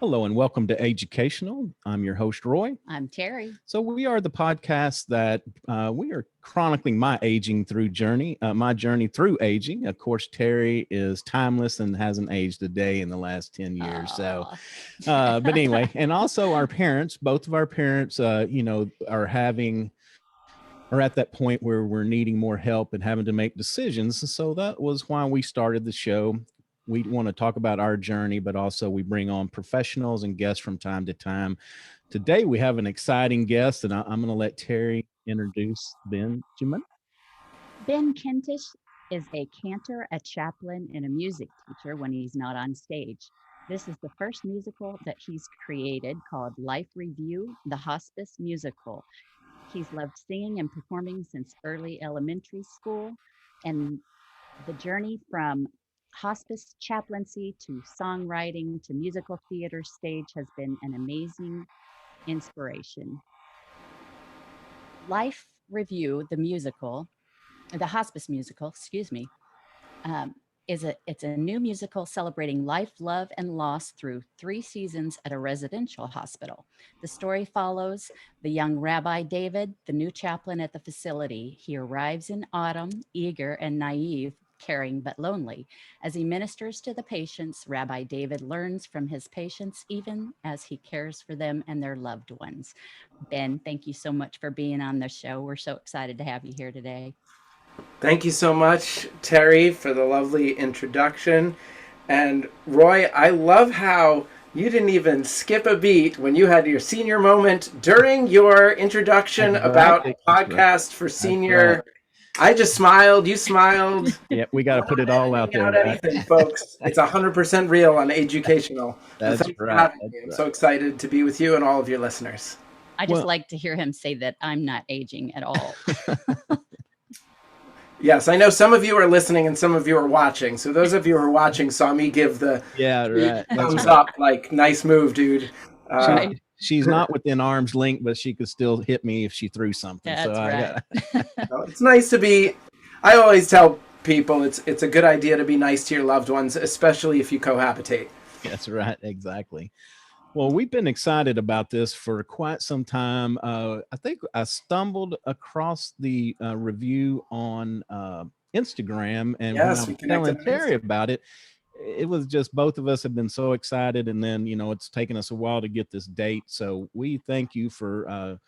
Hello and welcome to Educational. I'm your host, Roy. I'm Terry. So we are the podcast that we are chronicling my aging through journey, my journey through aging. Of course, Terry is timeless and hasn't aged a day in the last 10 years. But anyway, and also our parents, both of our parents, are at that point where we're needing more help and having to make decisions. So that was why we started the show. We want to talk about our journey, but also we bring on professionals and guests from time to time. Today, we have an exciting guest, and I'm going to let Terry introduce Benjamin. Ben Kintisch is a cantor, a chaplain, and a music teacher when he's not on stage. This is the first musical that he's created called Life Review, the Hospice musical. He's loved singing and performing since early elementary school, and the journey from hospice chaplaincy to songwriting to musical theater stage has been an amazing inspiration. Life Review, the hospice musical, um, it's a new musical celebrating life, love, and loss through 3 seasons at a residential hospital. The story follows the young Rabbi David, the new chaplain at the facility. He arrives in autumn, eager and naive, caring but lonely. As he ministers to the patients, Rabbi David learns from his patients even as he cares for them and their loved ones. Ben, thank you so much for being on the show. We're so excited to have you here today. Thank you so much, Terry, for the lovely introduction. And Roy, I love how you didn't even skip a beat when you had your senior moment during your introduction about a podcast for senior. I just smiled. You smiled. Yeah, we got to put it all out there. Anything, folks. It's 100% real on Educational. That's right. I'm so excited to be with you and all of your listeners. I just like to hear him say that I'm not aging at all. Yes, I know some of you are listening and some of you are watching. So those of you who are watching saw me give the thumbs up, like, nice move, dude. She's not within arm's length, but she could still hit me if she threw something. That's right. It's nice to be. I always tell people it's a good idea to be nice to your loved ones, especially if you cohabitate. That's right, exactly. Well, we've been excited about this for quite some time. I think I stumbled across the review on Instagram, and when I was telling Terry about it, it was just both of us have been so excited, and then it's taken us a while to get this date. So we thank you for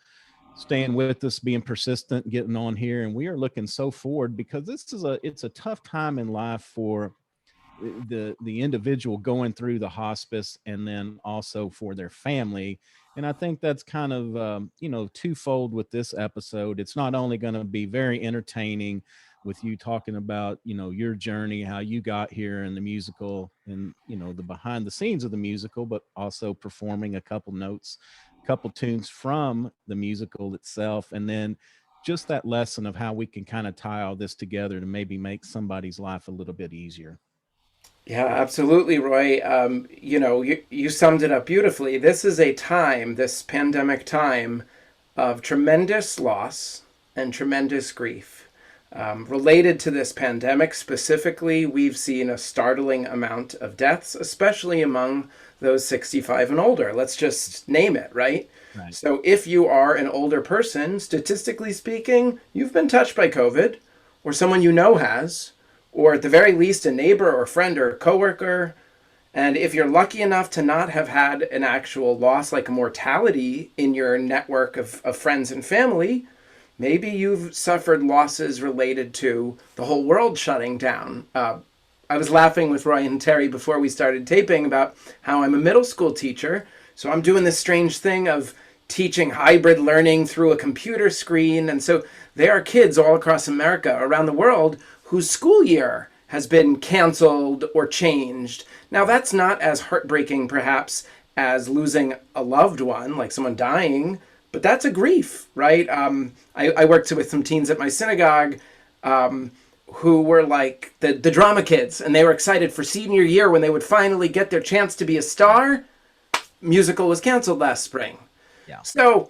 staying with us, being persistent, getting on here, and we are looking so forward because it's a tough time in life for the individual going through the hospice, and then also for their family. And I think that's kind of twofold with this episode. It's not only going to be very entertaining with you talking about your journey, how you got here in the musical, and the behind the scenes of the musical, but also performing a couple tunes from the musical itself, and then just that lesson of how we can kind of tie all this together to maybe make somebody's life a little bit easier. Yeah, absolutely, Roy. You summed it up beautifully. This is a time, this pandemic time, of tremendous loss and tremendous grief. Related to this pandemic specifically, we've seen a startling amount of deaths, especially among those 65 and older. Let's just name it, right? So if you are an older person, statistically speaking, you've been touched by COVID, or someone you know has, or at the very least a neighbor or friend or coworker. And if you're lucky enough to not have had an actual loss, like a mortality in your network of friends and family, maybe you've suffered losses related to the whole world shutting down. I was laughing with Roy and Terry before we started taping about how I'm a middle school teacher. So I'm doing this strange thing of teaching hybrid learning through a computer screen. And so there are kids all across America, around the world, whose school year has been canceled or changed. Now, that's not as heartbreaking, perhaps, as losing a loved one, like someone dying, but that's a grief, right? I worked with some teens at my synagogue who were like the drama kids, and they were excited for senior year when they would finally get their chance to be a star. Musical was canceled last spring. Yeah. So,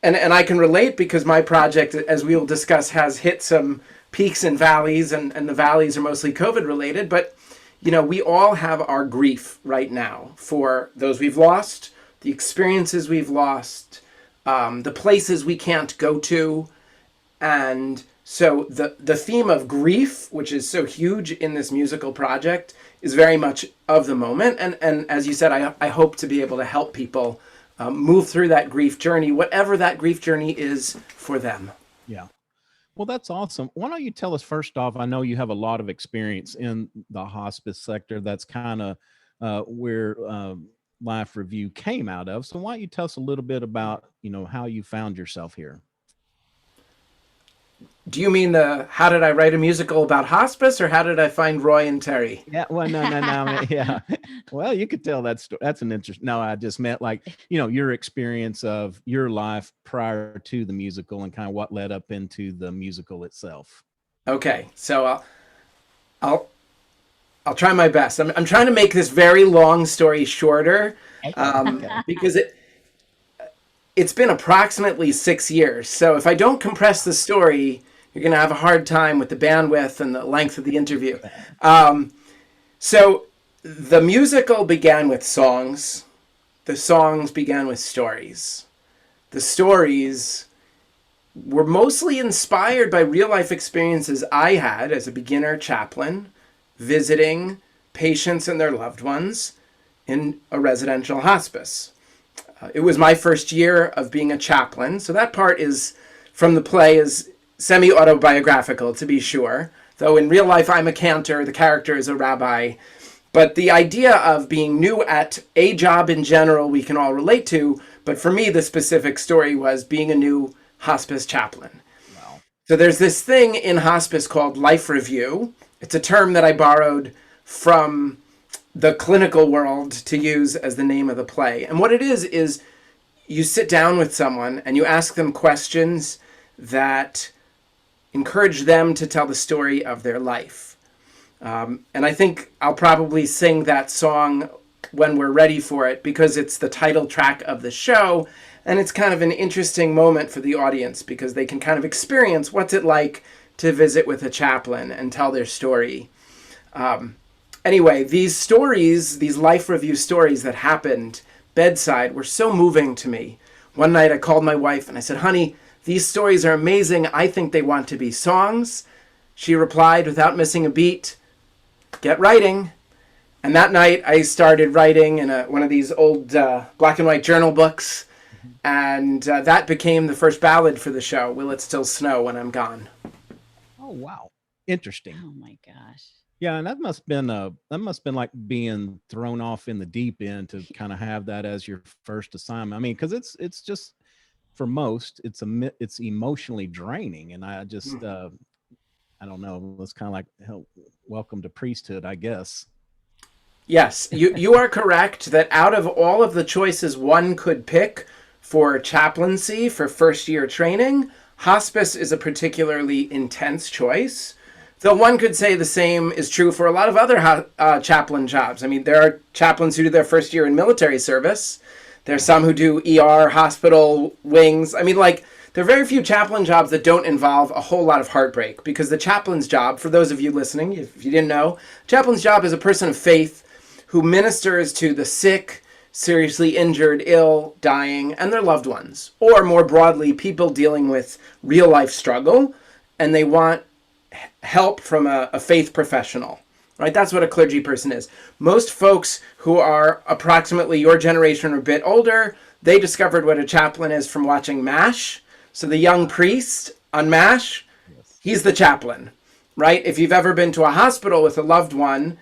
and I can relate because my project, as we will discuss, has hit some peaks and valleys, and the valleys are mostly COVID related. But, we all have our grief right now for those we've lost, the experiences we've lost, the places we can't go to. And so the theme of grief, which is so huge in this musical project, is very much of the moment. And as you said, I hope to be able to help people move through that grief journey, whatever that grief journey is for them. Yeah. Well, that's awesome. Why don't you tell us first off, I know you have a lot of experience in the hospice sector. That's kind of where Life Review came out of. So why don't you tell us a little bit about, how you found yourself here? Do you mean how did I write a musical about hospice, or how did I find Roy and Terry? Yeah, well, no, yeah. Well, you could tell that story. That's an interest. No, I just meant your experience of your life prior to the musical and kind of what led up into the musical itself. Okay, so I'll try my best. I'm trying to make this very long story shorter, because it's been approximately 6 years. So if I don't compress the story, you're going to have a hard time with the bandwidth and the length of the interview. So the musical began with songs. The songs began with stories. The stories were mostly inspired by real life experiences I had as a beginner chaplain visiting patients and their loved ones in a residential hospice. It was my first year of being a chaplain, so that part is from the play is semi-autobiographical, to be sure, though in real life I'm a Cantor, the character is a rabbi. But the idea of being new at a job in general we can all relate to, but for me the specific story was being a new hospice chaplain. Wow. So there's this thing in hospice called Life Review. It's a term that I borrowed from the clinical world to use as the name of the play. And what it is you sit down with someone and you ask them questions that encourage them to tell the story of their life. And I think I'll probably sing that song when we're ready for it, because it's the title track of the show. And it's kind of an interesting moment for the audience because they can kind of experience what's it like to visit with a chaplain and tell their story. Anyway, these stories, these Life Review stories that happened bedside were so moving to me. One night I called my wife and I said, "Honey, these stories are amazing. I think they want to be songs." She replied without missing a beat, "Get writing." And that night I started writing in one of these old black and white journal books. And that became the first ballad for the show, "Will It Still Snow When I'm Gone?" Oh, wow. Interesting. Oh my gosh. Yeah, and that must been like being thrown off in the deep end to kind of have that as your first assignment. I mean, because it's just for most it's emotionally draining, and I just I don't know. It's kind of like welcome to priesthood, I guess. Yes, you are correct that out of all of the choices one could pick for chaplaincy for first year training, hospice is a particularly intense choice. Though one could say the same is true for a lot of other chaplain jobs. I mean, there are chaplains who do their first year in military service. There's some who do ER, hospital, wings. I mean, there are very few chaplain jobs that don't involve a whole lot of heartbreak, because the chaplain's job, for those of you listening, if you didn't know, chaplain's job is a person of faith who ministers to the sick, seriously injured, ill, dying, and their loved ones. Or more broadly, people dealing with real life struggle, and they want help from a faith professional, right? That's what a clergy person is. Most folks who are approximately your generation or a bit older, they discovered what a chaplain is from watching MASH. So the young priest on MASH, he's the chaplain, right? If you've ever been to a hospital with a loved one,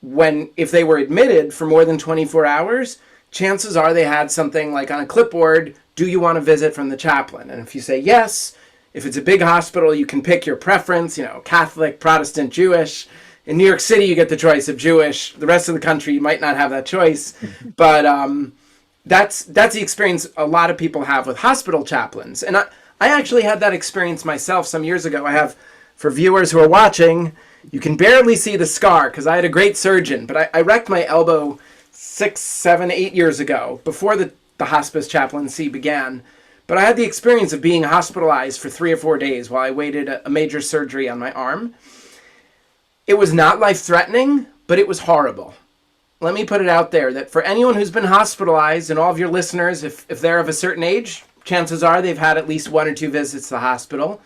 if they were admitted for more than 24 hours, chances are they had something like on a clipboard, "Do you want to visit?" from the chaplain. And if you say yes, if it's a big hospital, you can pick your preference, Catholic, Protestant, Jewish. In New York City, you get the choice of Jewish. The rest of the country, you might not have that choice. But that's the experience a lot of people have with hospital chaplains. And I actually had that experience myself some years ago. I have, for viewers who are watching, you can barely see the scar because I had a great surgeon. But I wrecked my elbow 6, 7, 8 years ago, before the hospice chaplaincy began. But I had the experience of being hospitalized for 3 or 4 days while I waited a major surgery on my arm. It was not life-threatening, but it was horrible. Let me put it out there that for anyone who's been hospitalized, and all of your listeners, if they're of a certain age, chances are they've had at least 1 or 2 visits to the hospital.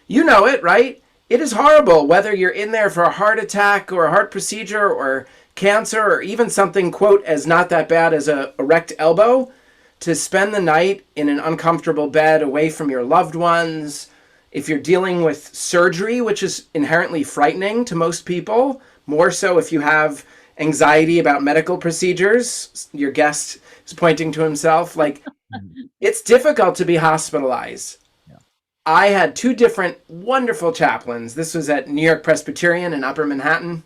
You know it, right? It is horrible, whether you're in there for a heart attack or a heart procedure or cancer or even something, quote, as not that bad as a wrecked elbow, to spend the night in an uncomfortable bed away from your loved ones. If you're dealing with surgery, which is inherently frightening to most people, more so if you have anxiety about medical procedures, your guest is pointing to himself, like, it's difficult to be hospitalized. Yeah. I had 2 different wonderful chaplains. This was at New York Presbyterian in Upper Manhattan,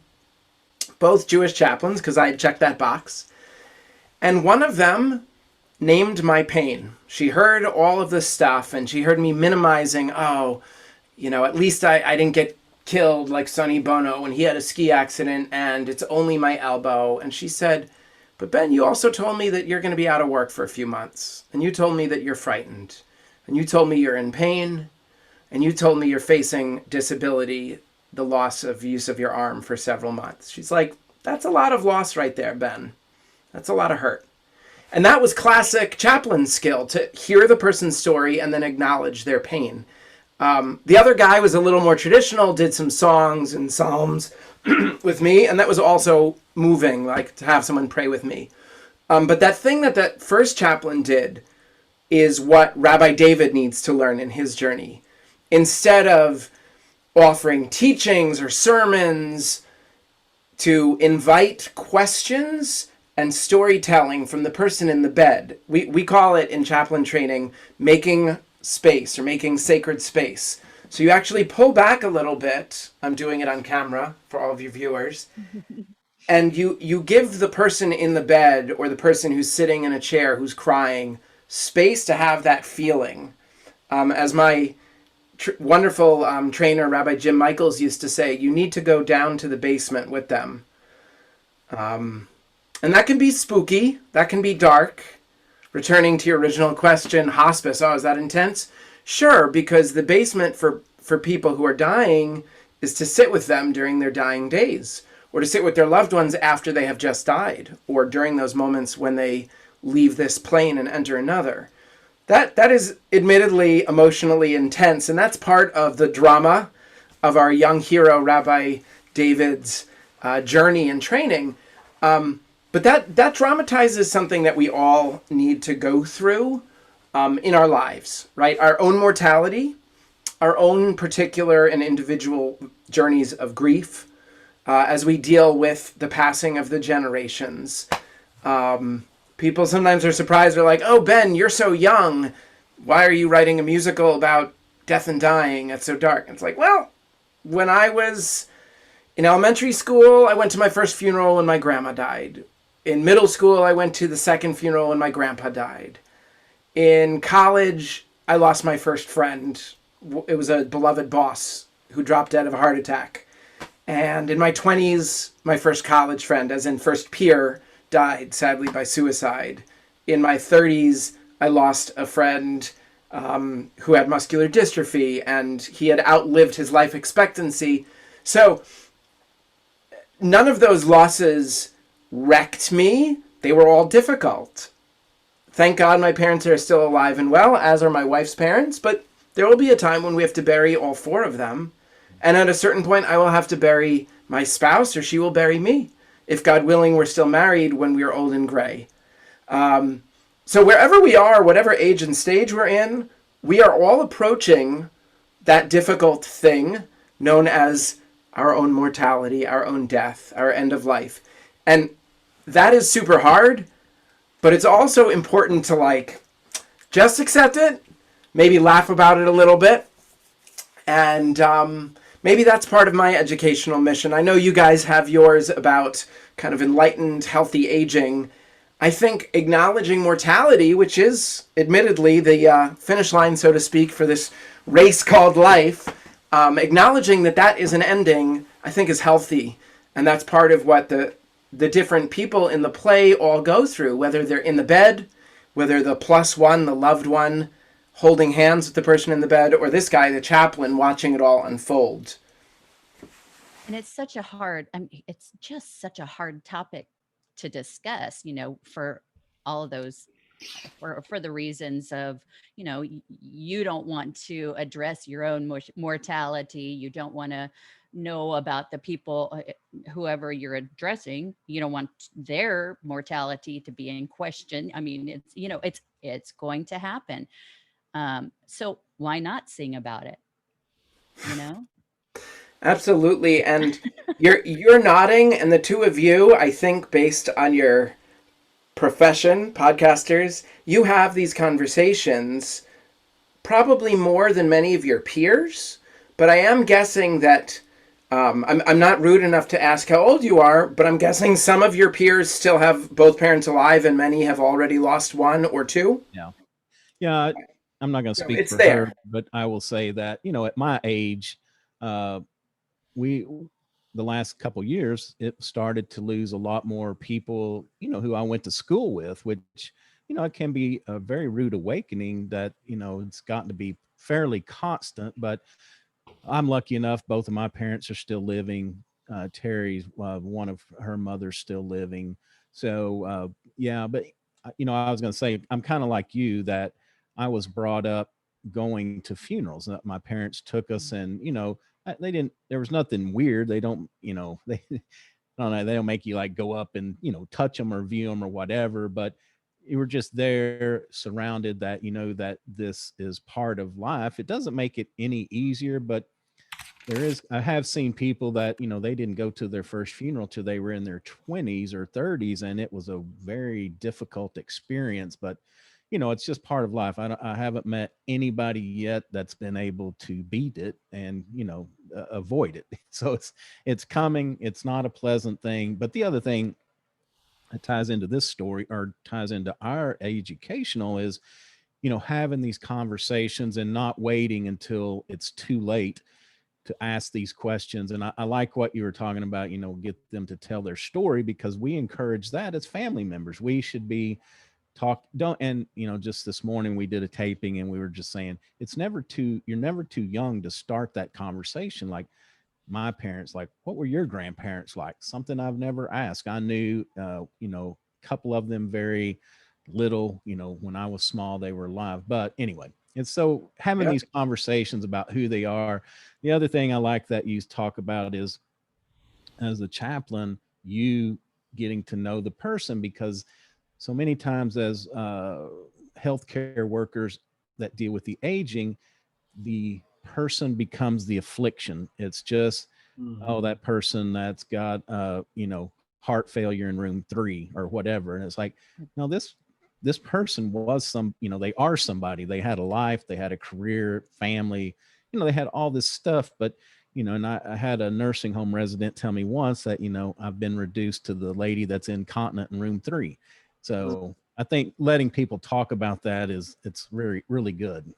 both Jewish chaplains, because I had checked that box. And one of them named my pain. She heard all of this stuff, and she heard me minimizing, at least I didn't get killed like Sonny Bono when he had a ski accident, and it's only my elbow. And she said, but Ben, you also told me that you're going to be out of work for a few months, and you told me that you're frightened, and you told me you're in pain, and you told me you're facing disability, the loss of use of your arm for several months. She's like, that's a lot of loss right there, Ben. That's a lot of hurt. And that was classic chaplain skill, to hear the person's story and then acknowledge their pain. The other guy was a little more traditional, did some songs and psalms with me, and that was also moving, like to have someone pray with me. But that thing that first chaplain did is what Rabbi David needs to learn in his journey. Instead of offering teachings or sermons, to invite questions and storytelling from the person in the bed. We call it in chaplain training making space or making sacred space. So you actually pull back a little bit. I'm doing it on camera for all of you viewers. And you give the person in the bed or the person who's sitting in a chair who's crying space to have that feeling. As my wonderful trainer, Rabbi Jim Michaels, used to say, you need to go down to the basement with them. And that can be spooky. That can be dark. Returning to your original question, hospice, is that intense? Sure, because the basement for people who are dying is to sit with them during their dying days, or to sit with their loved ones after they have just died, or during those moments when they leave this plane and enter another. That is admittedly emotionally intense, and that's part of the drama of our young hero, Rabbi David's journey and training. But that dramatizes something that we all need to go through in our lives, right? Our own mortality, our own particular and individual journeys of grief as we deal with the passing of the generations. People sometimes are surprised. They're like, oh, Ben, you're so young. Why are you writing a musical about death and dying? It's so dark. And it's like, well, when I was in elementary school, I went to my first funeral when my grandma died. In middle school, I went to the second funeral when my grandpa died. In college, I lost my first friend. It was a beloved boss who dropped dead of a heart attack. And in my 20s, my first college friend, as in first peer, died, sadly, by suicide. In my 30s, I lost a friend who had muscular dystrophy, and he had outlived his life expectancy. So none of those losses wrecked me. They were all difficult. Thank God my parents are still alive and well, as are my wife's parents, but there will be a time when we have to bury all 4 of them. And at a certain point, I will have to bury my spouse, or she will bury me. If God willing, we're still married when we're old and gray. So wherever we are, whatever age and stage we're in, we are all approaching that difficult thing known as our own mortality, our own death, our end of life. And that is super hard, but it's also important to just accept it, maybe laugh about it a little bit. And maybe that's part of my educational mission. I know you guys have yours about kind of enlightened, healthy aging. I think acknowledging mortality, which is admittedly the finish line, so to speak, for this race called life, acknowledging that is an ending, I think is healthy. And that's part of what the different people in the play all go through, whether they're in the bed, whether the plus one, the loved one, holding hands with the person in the bed, or this guy, the chaplain, watching it all unfold. And it's such a hard, I mean, it's just such a hard topic to discuss, for all of those, for the reasons of, you don't want to address your own mortality. You don't want to know about the people, whoever you're addressing. You don't want their mortality to be in question. I mean, it's going to happen. So why not sing about it? Absolutely. And you're nodding, and the two of you, I think, based on your profession, podcasters, you have these conversations probably more than many of your peers. But I am guessing that I'm not rude enough to ask how old you are, but I'm guessing some of your peers still have both parents alive, and many have already lost one or two. Yeah. I'm not going to speak for there. her, but I will say that, at my age, the last couple years, it started to lose a lot more people, who I went to school with, which, it can be a very rude awakening that, it's gotten to be fairly constant. But I'm lucky enough, both of my parents are still living. Terry's one of her mother's still living. So, yeah, but, I was going to say, I'm kind of like you, that I was brought up going to funerals. My parents took us, and, they didn't, there was nothing weird. They don't, they, I don't know, they don't make you like go up and, touch them or view them or whatever, but you were just there surrounded that, that this is part of life. It doesn't make it any easier, but I have seen people that, they didn't go to their first funeral till they were in their 20s or 30s. And it was a very difficult experience, but it's just part of life. I haven't met anybody yet that's been able to beat it and, avoid it. So it's coming. It's not a pleasant thing. But the other thing that ties into this story, or ties into our educational, is, having these conversations and not waiting until it's too late to ask these questions. And I like what you were talking about, get them to tell their story, because we encourage that as family members. We should be just this morning we did a taping, and we were just saying you're never too young to start that conversation. Like my parents, like, what were your grandparents like? Something I've never asked. I knew, a couple of them very little, when I was small, they were alive. But anyway, and so having these conversations about who they are. The other thing I like that you talk about is, as a chaplain, you getting to know the person, because so many times as healthcare workers that deal with the aging, the person becomes the affliction. It's just, oh, that person that's got, heart failure in room 3 or whatever. And it's like, no, this person was they are somebody. They had a life, they had a career, family, they had all this stuff. But, and I had a nursing home resident tell me once that, I've been reduced to the lady that's incontinent in room 3. So I think letting people talk about that it's really, really good.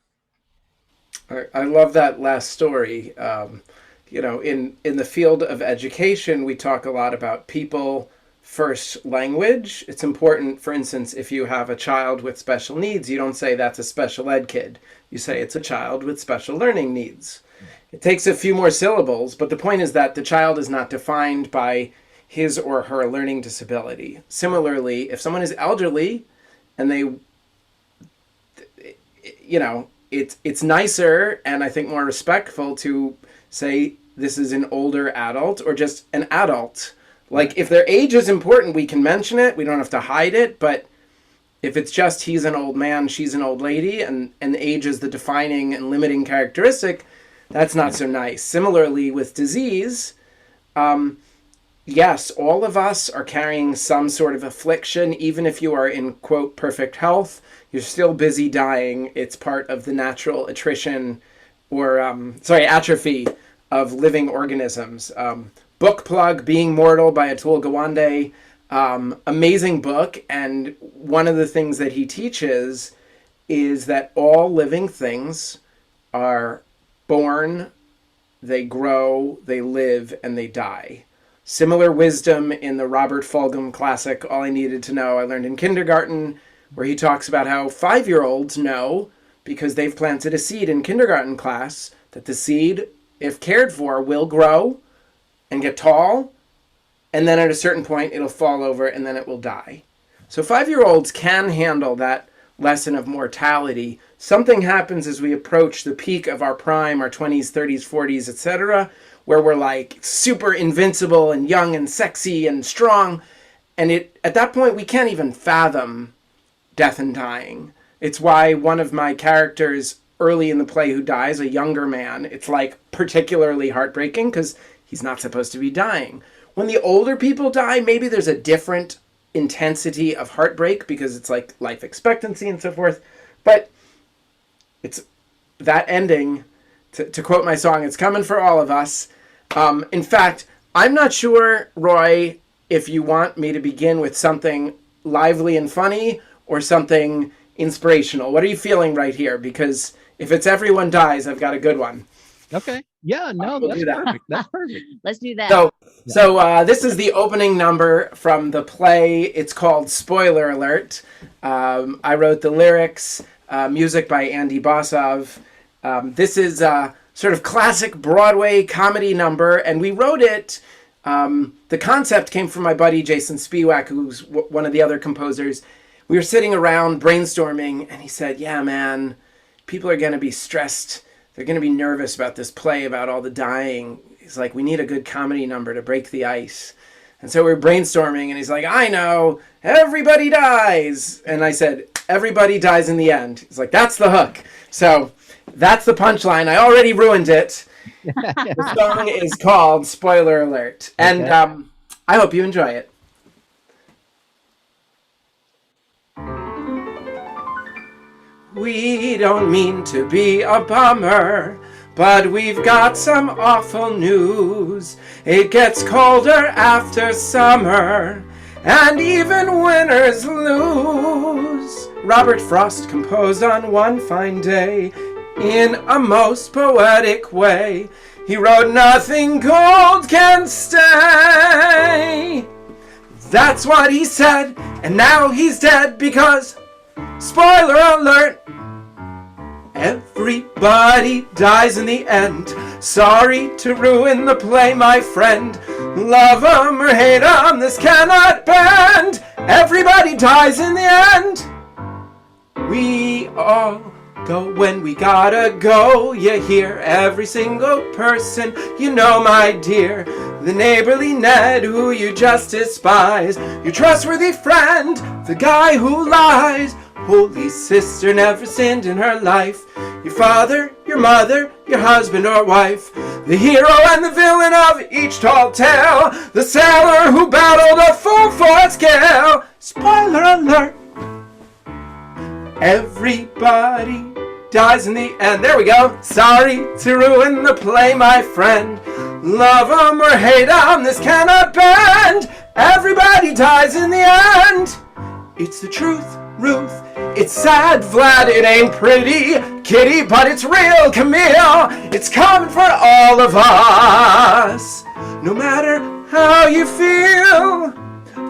I love that last story. In the field of education, we talk a lot about people first language. It's important, for instance, if you have a child with special needs, you don't say that's a special ed kid. You say it's a child with special learning needs. It takes a few more syllables, but the point is that the child is not defined by his or her learning disability. Similarly, if someone is elderly and it's nicer and I think more respectful to say this is an older adult or just an adult. Like if their age is important, we can mention it. We don't have to hide it. But if it's just he's an old man, she's an old lady, and age is the defining and limiting characteristic, that's not so nice. Similarly with disease, yes, all of us are carrying some sort of affliction. Even if you are in, quote, perfect health, you're still busy dying. It's part of the natural attrition or, atrophy of living organisms. Book plug, Being Mortal by Atul Gawande. Amazing book. And one of the things that he teaches is that all living things are born, they grow, they live, and they die. Similar wisdom in the Robert Fulghum classic, All I Needed to Know, I Learned in Kindergarten, where he talks about how 5-year-olds know, because they've planted a seed in kindergarten class, that the seed, if cared for, will grow, and get tall, and then at a certain point it'll fall over and then it will die. So 5-year-olds can handle that lesson of mortality. Something happens as we approach the peak of our prime, our 20s, 30s, 40s, etc., where we're like super invincible and young and sexy and strong. And at that point, we can't even fathom death and dying. It's why one of my characters early in the play who dies, a younger man, it's like particularly heartbreaking because he's not supposed to be dying. When the older people die, maybe there's a different intensity of heartbreak because it's like life expectancy and so forth. But it's that ending, to quote my song, it's coming for all of us. In fact, I'm not sure, Roy, if you want me to begin with something lively and funny or something inspirational. What are you feeling right here? Because if it's everyone dies, I've got a good one. Okay. Yeah, no, We'll that's do that. perfect. That's perfect. Let's do that. So this is the opening number from the play. It's called Spoiler Alert. I wrote the lyrics, music by Andy Bosov. This is a sort of classic Broadway comedy number, and we wrote it. The concept came from my buddy Jason Spiewak, who's one of the other composers. We were sitting around brainstorming, and he said, yeah, man, people are going to be stressed. They're going to be nervous about this play, about all the dying. He's like, we need a good comedy number to break the ice. And so we're brainstorming, and he's like, I know, everybody dies. And I said, everybody dies in the end. He's like, that's the hook. So that's the punchline. I already ruined it. The song is called Spoiler Alert. And I hope you enjoy it. We don't mean to be a bummer, but we've got some awful news. It gets colder after summer, and even winners lose. Robert Frost composed on one fine day in a most poetic way. He wrote, nothing gold can stay. That's what he said, and now he's dead because, spoiler alert, everybody dies in the end. Sorry to ruin the play, my friend. Love 'em or hate 'em, this cannot bend. Everybody dies in the end. We all go when we gotta go. You hear every single person you know, my dear. The neighborly Ned who you just despise. Your trustworthy friend, the guy who lies. Holy sister never sinned in her life. Your father, your mother, your husband or wife. The hero and the villain of each tall tale. The sailor who battled a full-force gale. Spoiler alert. Everybody dies in the end. There we go. Sorry to ruin the play, my friend. Love 'em or hate 'em, this cannot bend. Everybody dies in the end. It's the truth, Ruth. It's sad, Vlad, it ain't pretty, Kitty, but it's real, Camille. It's coming for all of us. No matter how you feel,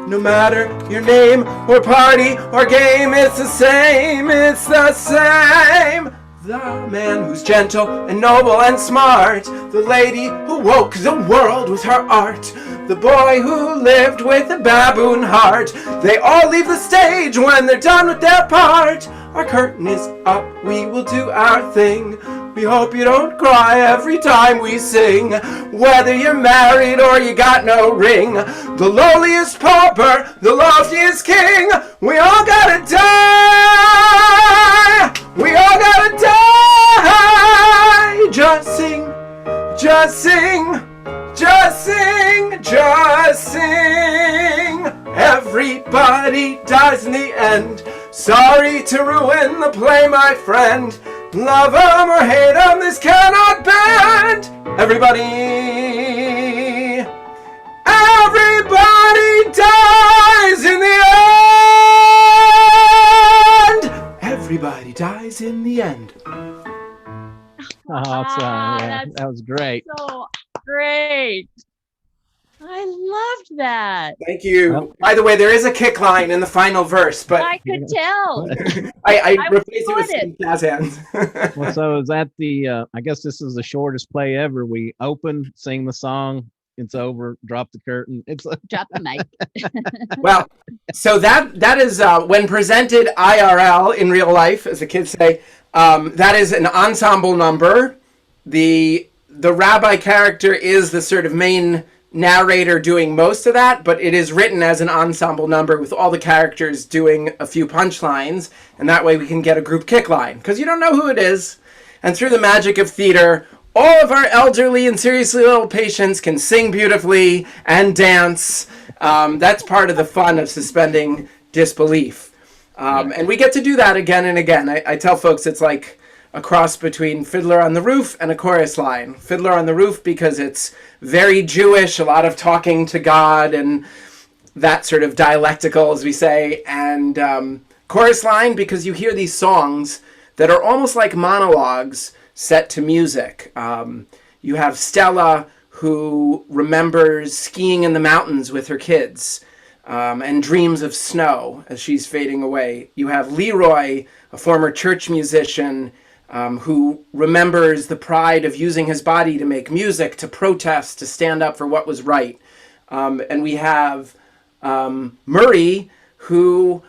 no matter your name or party or game, it's the same, it's the same. The man who's gentle and noble and smart, the lady who woke the world with her art, the boy who lived with a baboon heart. They all leave the stage when they're done with their part. Our curtain is up, we will do our thing. We hope you don't cry every time we sing. Whether you're married or you got no ring, the lowliest pauper, the loftiest king, we all gotta die. We all gotta die. Just sing, just sing, just sing, just sing. Everybody dies in the end. Sorry to ruin the play, my friend. Love 'em or hate 'em, this cannot bend. Everybody dies in the end. Everybody dies in the end. Awesome. Yeah, that was great. So great. I loved that. Thank you. By the way, there is a kick line in the final verse, but I could tell. I replaced it with wanted some jazz hands. Well, so is that the, I guess this is the shortest play ever. We open, sing the song, it's over. Drop the curtain. It's like, Drop the mic. Well, so that is when presented IRL in real life, as the kids say, that is an ensemble number. The rabbi character is the sort of main narrator doing most of that, but it is written as an ensemble number with all the characters doing a few punchlines, and that way we can get a group kick line, because you don't know who it is. And through the magic of theater, all of our elderly and seriously ill patients can sing beautifully and dance. That's part of the fun of suspending disbelief. And we get to do that again and again. I tell folks it's like a cross between Fiddler on the Roof and a chorus line. Fiddler on the Roof because it's very Jewish, a lot of talking to God and that sort of dialectical, as we say, and chorus line because you hear these songs that are almost like monologues set to music. You have Stella, who remembers skiing in the mountains with her kids and dreams of snow as she's fading away. You have Leroy, a former church musician, who remembers the pride of using his body to make music, to protest, to stand up for what was right. And we have Murray, who,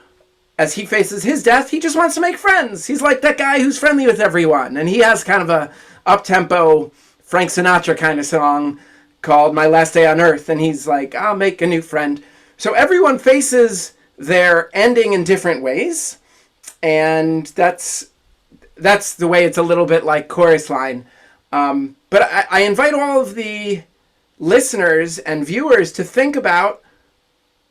as he faces his death, he just wants to make friends. He's like that guy who's friendly with everyone. And he has kind of a up-tempo Frank Sinatra kind of song called My Last Day on Earth. And he's like, I'll make a new friend. So everyone faces their ending in different ways. And that's the way it's a little bit like chorus line. But I invite all of the listeners and viewers to think about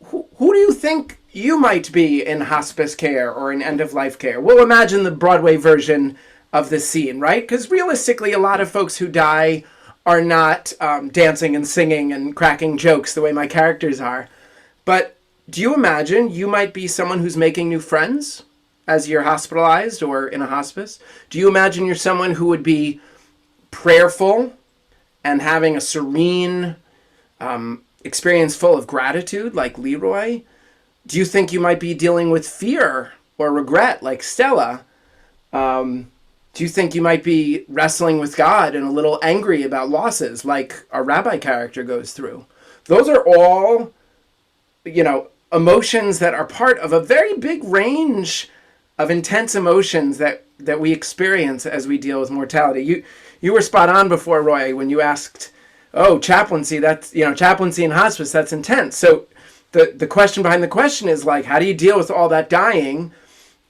who do you think you might be in hospice care or in end-of-life care? We'll imagine the Broadway version of the scene, right? Because realistically, a lot of folks who die are not dancing and singing and cracking jokes the way my characters are. But do you imagine you might be someone who's making new friends as you're hospitalized or in a hospice? Do you imagine you're someone who would be prayerful and having a serene experience full of gratitude like Leroy? Do you think you might be dealing with fear or regret like Stella? Do you think you might be wrestling with God and a little angry about losses like our rabbi character goes through? Those are all, emotions that are part of a very big range of intense emotions that we experience as we deal with mortality. You were spot on before, Roy, when you asked, chaplaincy, that's, chaplaincy in hospice, that's intense. So the question behind the question is like, how do you deal with all that dying?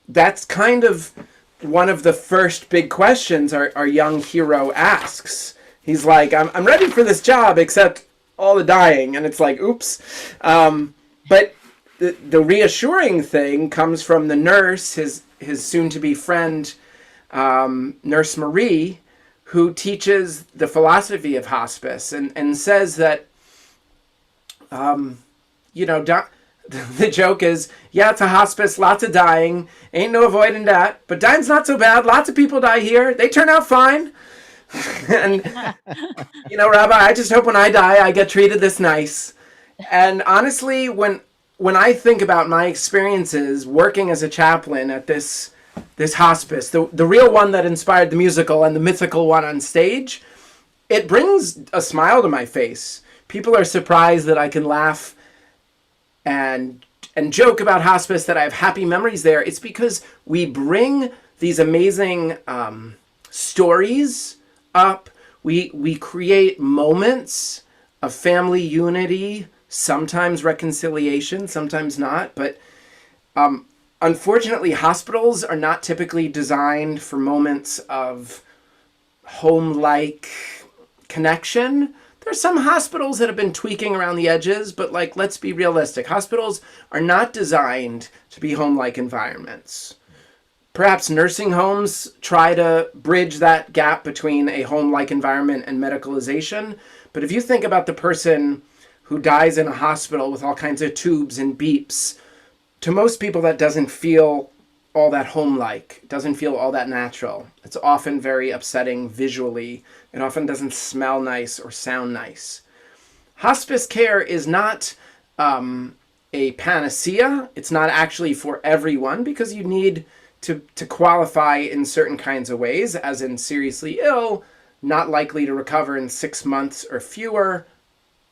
That's kind of one of the first big questions our young hero asks. He's like, I'm ready for this job, except all the dying. And it's like, oops. But the reassuring thing comes from the nurse, his soon-to-be friend, Nurse Marie, who teaches the philosophy of hospice and says that, the joke is, yeah, it's a hospice, lots of dying, ain't no avoiding that, but dying's not so bad. Lots of people die here. They turn out fine. And, Rabbi, I just hope when I die, I get treated this nice. And honestly, when I think about my experiences working as a chaplain at this hospice, the real one that inspired the musical and the mythical one on stage, it brings a smile to my face. People are surprised that I can laugh and joke about hospice, that I have happy memories there. It's because we bring these amazing stories up. We create moments of family unity, sometimes reconciliation, sometimes not. But unfortunately, hospitals are not typically designed for moments of home-like connection. There's some hospitals that have been tweaking around the edges, but let's be realistic. Hospitals are not designed to be home-like environments. Perhaps nursing homes try to bridge that gap between a home-like environment and medicalization. But if you think about the person who dies in a hospital with all kinds of tubes and beeps, to most people that doesn't feel all that home-like, doesn't feel all that natural. It's often very upsetting visually. It often doesn't smell nice or sound nice. Hospice care is not a panacea. It's not actually for everyone, because you need to qualify in certain kinds of ways, as in seriously ill, not likely to recover in 6 months or fewer.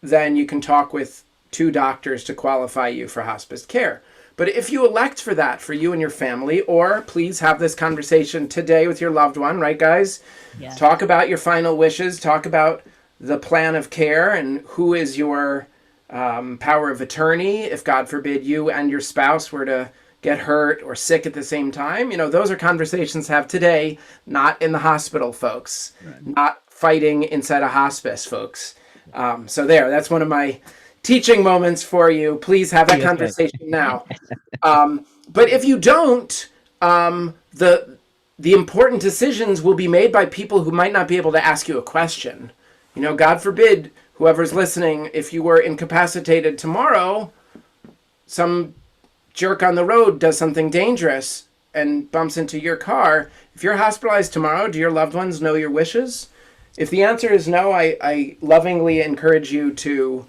then you can talk with 2 doctors to qualify you for hospice care. But if you elect for that for you and your family, or please have this conversation today with your loved one, right, guys? Yeah. Talk about your final wishes. Talk about the plan of care and who is your power of attorney if, God forbid, you and your spouse were to get hurt or sick at the same time. You know, those are conversations to have today, not in the hospital, folks. Right. Not fighting inside a hospice, folks. So that's one of my teaching moments for you. Please have that conversation now. But if you don't, the important decisions will be made by people who might not be able to ask you a question. You know, God forbid, whoever's listening, if you were incapacitated tomorrow, some jerk on the road does something dangerous and bumps into your car. If you're hospitalized tomorrow, do your loved ones know your wishes? If the answer is no, I lovingly encourage you to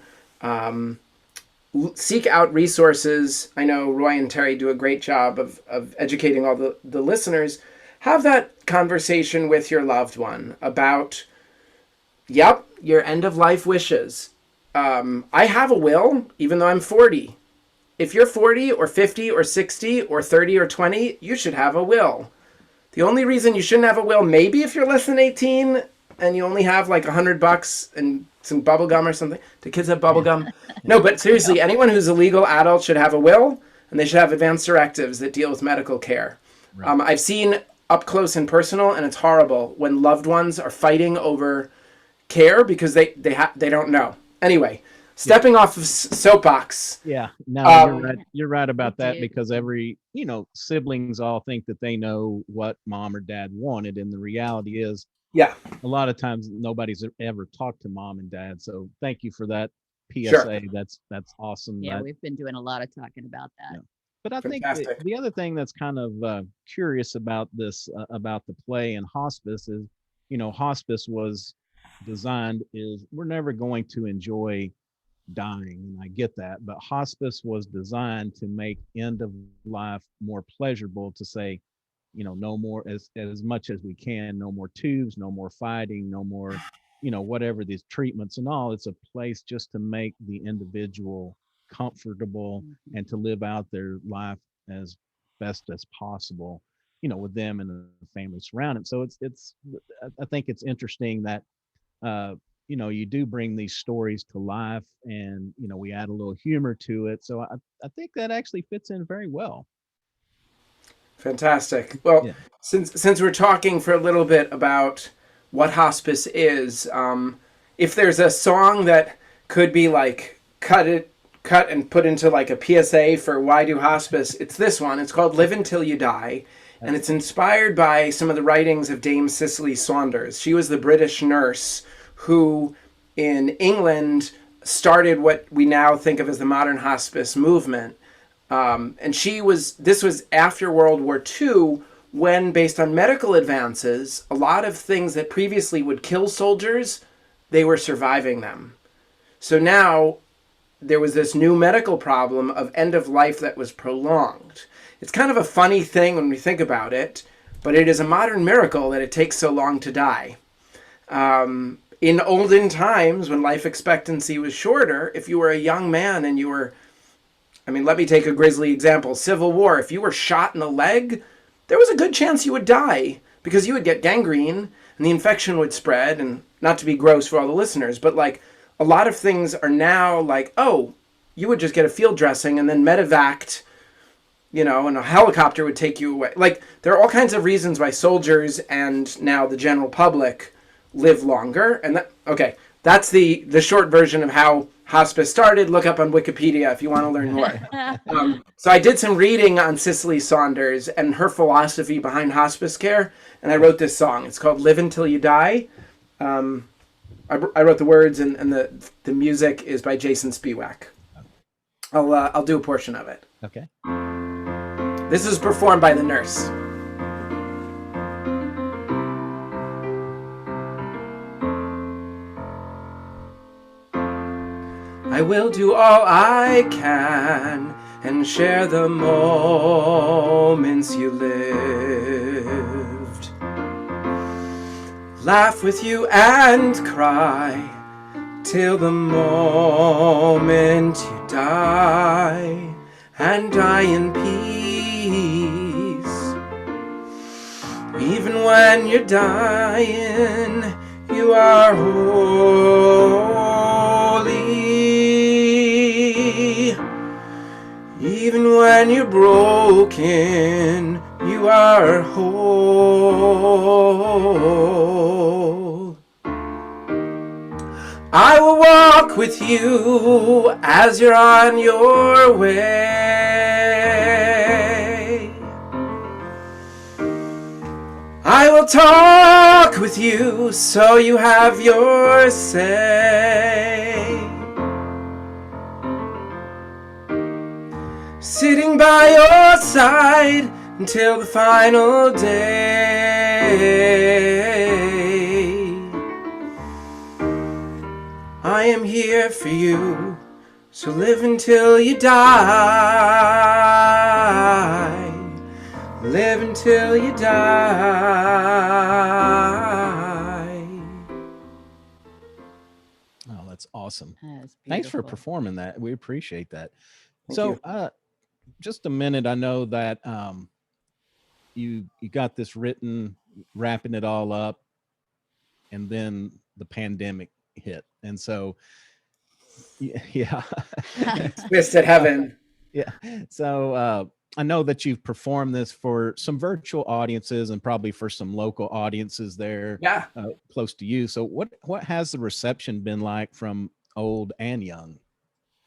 seek out resources. I know Roy and Terry do a great job of educating all the listeners. Have that conversation with your loved one about, your end-of-life wishes. I have a will, even though I'm 40. If you're 40 or 50 or 60 or 30 or 20, you should have a will. The only reason you shouldn't have a will, maybe if you're less than 18 and you only have like $100 and some bubble gum or something. Do kids have bubble gum? No, but seriously, anyone who's a legal adult should have a will, and they should have advanced directives that deal with medical care. Right. I've seen up close and personal, and it's horrible when loved ones are fighting over care because they don't know. Anyway, stepping off of soapbox. Yeah, no, you're right about that, because every, siblings all think that they know what mom or dad wanted, and the reality is, a lot of times nobody's ever talked to mom and dad. So thank you for that PSA. Sure. That's awesome. Yeah, we've been doing a lot of talking about that. Yeah. But I think the other thing that's kind of curious about this, about the play and hospice is, hospice was designed is we're never going to enjoy dying, and I get that, but hospice was designed to make end of life more pleasurable, to say, no more, as much as we can, no more tubes, no more fighting, no more, whatever these treatments and all. It's a place just to make the individual comfortable and to live out their life as best as possible, with them and the family surrounding. So it's I think it's interesting that you do bring these stories to life, and we add a little humor to it. So I think that actually fits in very well. Fantastic. Well, since we're talking for a little bit about what hospice is, if there's a song that could be like cut and put into like a PSA for why do hospice, it's this one. It's called Live Until You Die, and it's inspired by some of the writings of Dame Cicely Saunders. She was the British nurse who in England started what we now think of as the modern hospice movement. And this was after World War II, when, based on medical advances, a lot of things that previously would kill soldiers, they were surviving them. So now there was this new medical problem of end of life that was prolonged. It's kind of a funny thing when we think about it, but it is a modern miracle that it takes so long to die. In olden times, when life expectancy was shorter, if you were a young man and you were, let me take a grisly example. Civil War, if you were shot in the leg, there was a good chance you would die because you would get gangrene and the infection would spread. And not to be gross for all the listeners, but like a lot of things are now like, oh, you would just get a field dressing and then medevaced, and a helicopter would take you away. Like, there are all kinds of reasons why soldiers and now the general public live longer. And that's the short version of how hospice started. Look up on Wikipedia if you want to learn more. So I did some reading on Cicely Saunders and her philosophy behind hospice care, and I wrote this song. It's called Live Until You Die. I wrote the words, and the music is by Jason Spiewak. I'll do a portion of it. Okay. This is performed by the nurse. I will do all I can and share the moments you lived. Laugh with you and cry till the moment you die, and die in peace. Even when you're dying, you are holy. Even when you're broken, you are whole. I will walk with you as you're on your way. I will talk with you so you have your say. Sitting by your side until the final day. I am here for you, so live until you die. Live until you die. Oh, that's awesome. That's Thanks for beautiful. performing that. We appreciate that. Thank you. Just a minute. I know that you got this written, wrapping it all up, and then the pandemic hit, and so yeah, Twisted heaven. yeah. So I know that you've performed this for some virtual audiences and probably for some local audiences there Yeah. close to you. So what has the reception been like from old and young?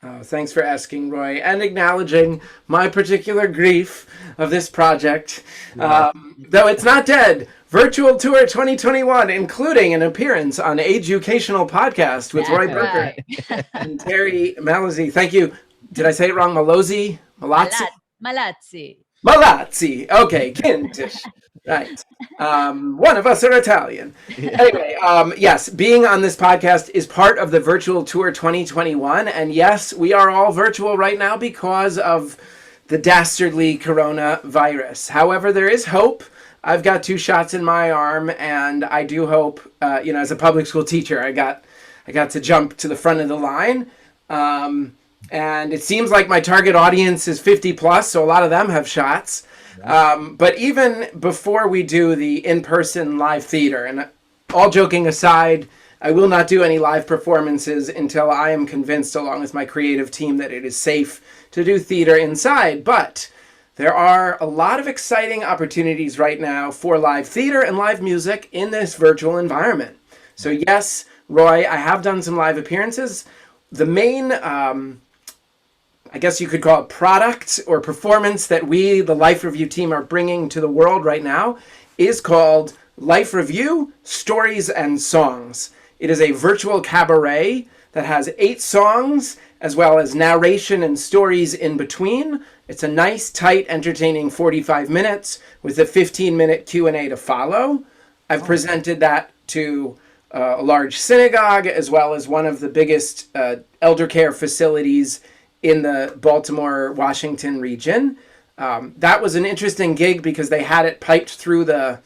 Oh, thanks for asking, Roy, and acknowledging my particular grief of this project. Though it's not dead. Virtual Tour 2021, including an appearance on Educational Podcast with Roy That's Berger right. and Terry Malazzi. Thank you. Did I say it wrong? Malozzi? Malazzi? Malazzi. Malazzi. Okay, Kintisch. Right. One of us are Italian. Anyway, yes, being on this podcast is part of the Virtual Tour 2021. And yes, we are all virtual right now because of the dastardly coronavirus. However, there is hope. I've got 2 shots in my arm, and I do hope, as a public school teacher, I got to jump to the front of the line. And it seems like my target audience is 50 plus, so a lot of them have shots. But even before we do the in-person live theater, and all joking aside, I will not do any live performances until I am convinced, along with my creative team, that it is safe to do theater inside. But there are a lot of exciting opportunities right now for live theater and live music in this virtual environment. So yes, Roy, I have done some live appearances. The main I guess you could call it product or performance that we, the Life Review team, are bringing to the world right now is called Life Review Stories and Songs. It is a virtual cabaret that has 8 songs as well as narration and stories in between. It's a nice, tight, entertaining 45 minutes with a 15-minute Q&A to follow. I've presented that to a large synagogue as well as one of the biggest eldercare facilities in the Baltimore, Washington region. That was an interesting gig because they had it piped through how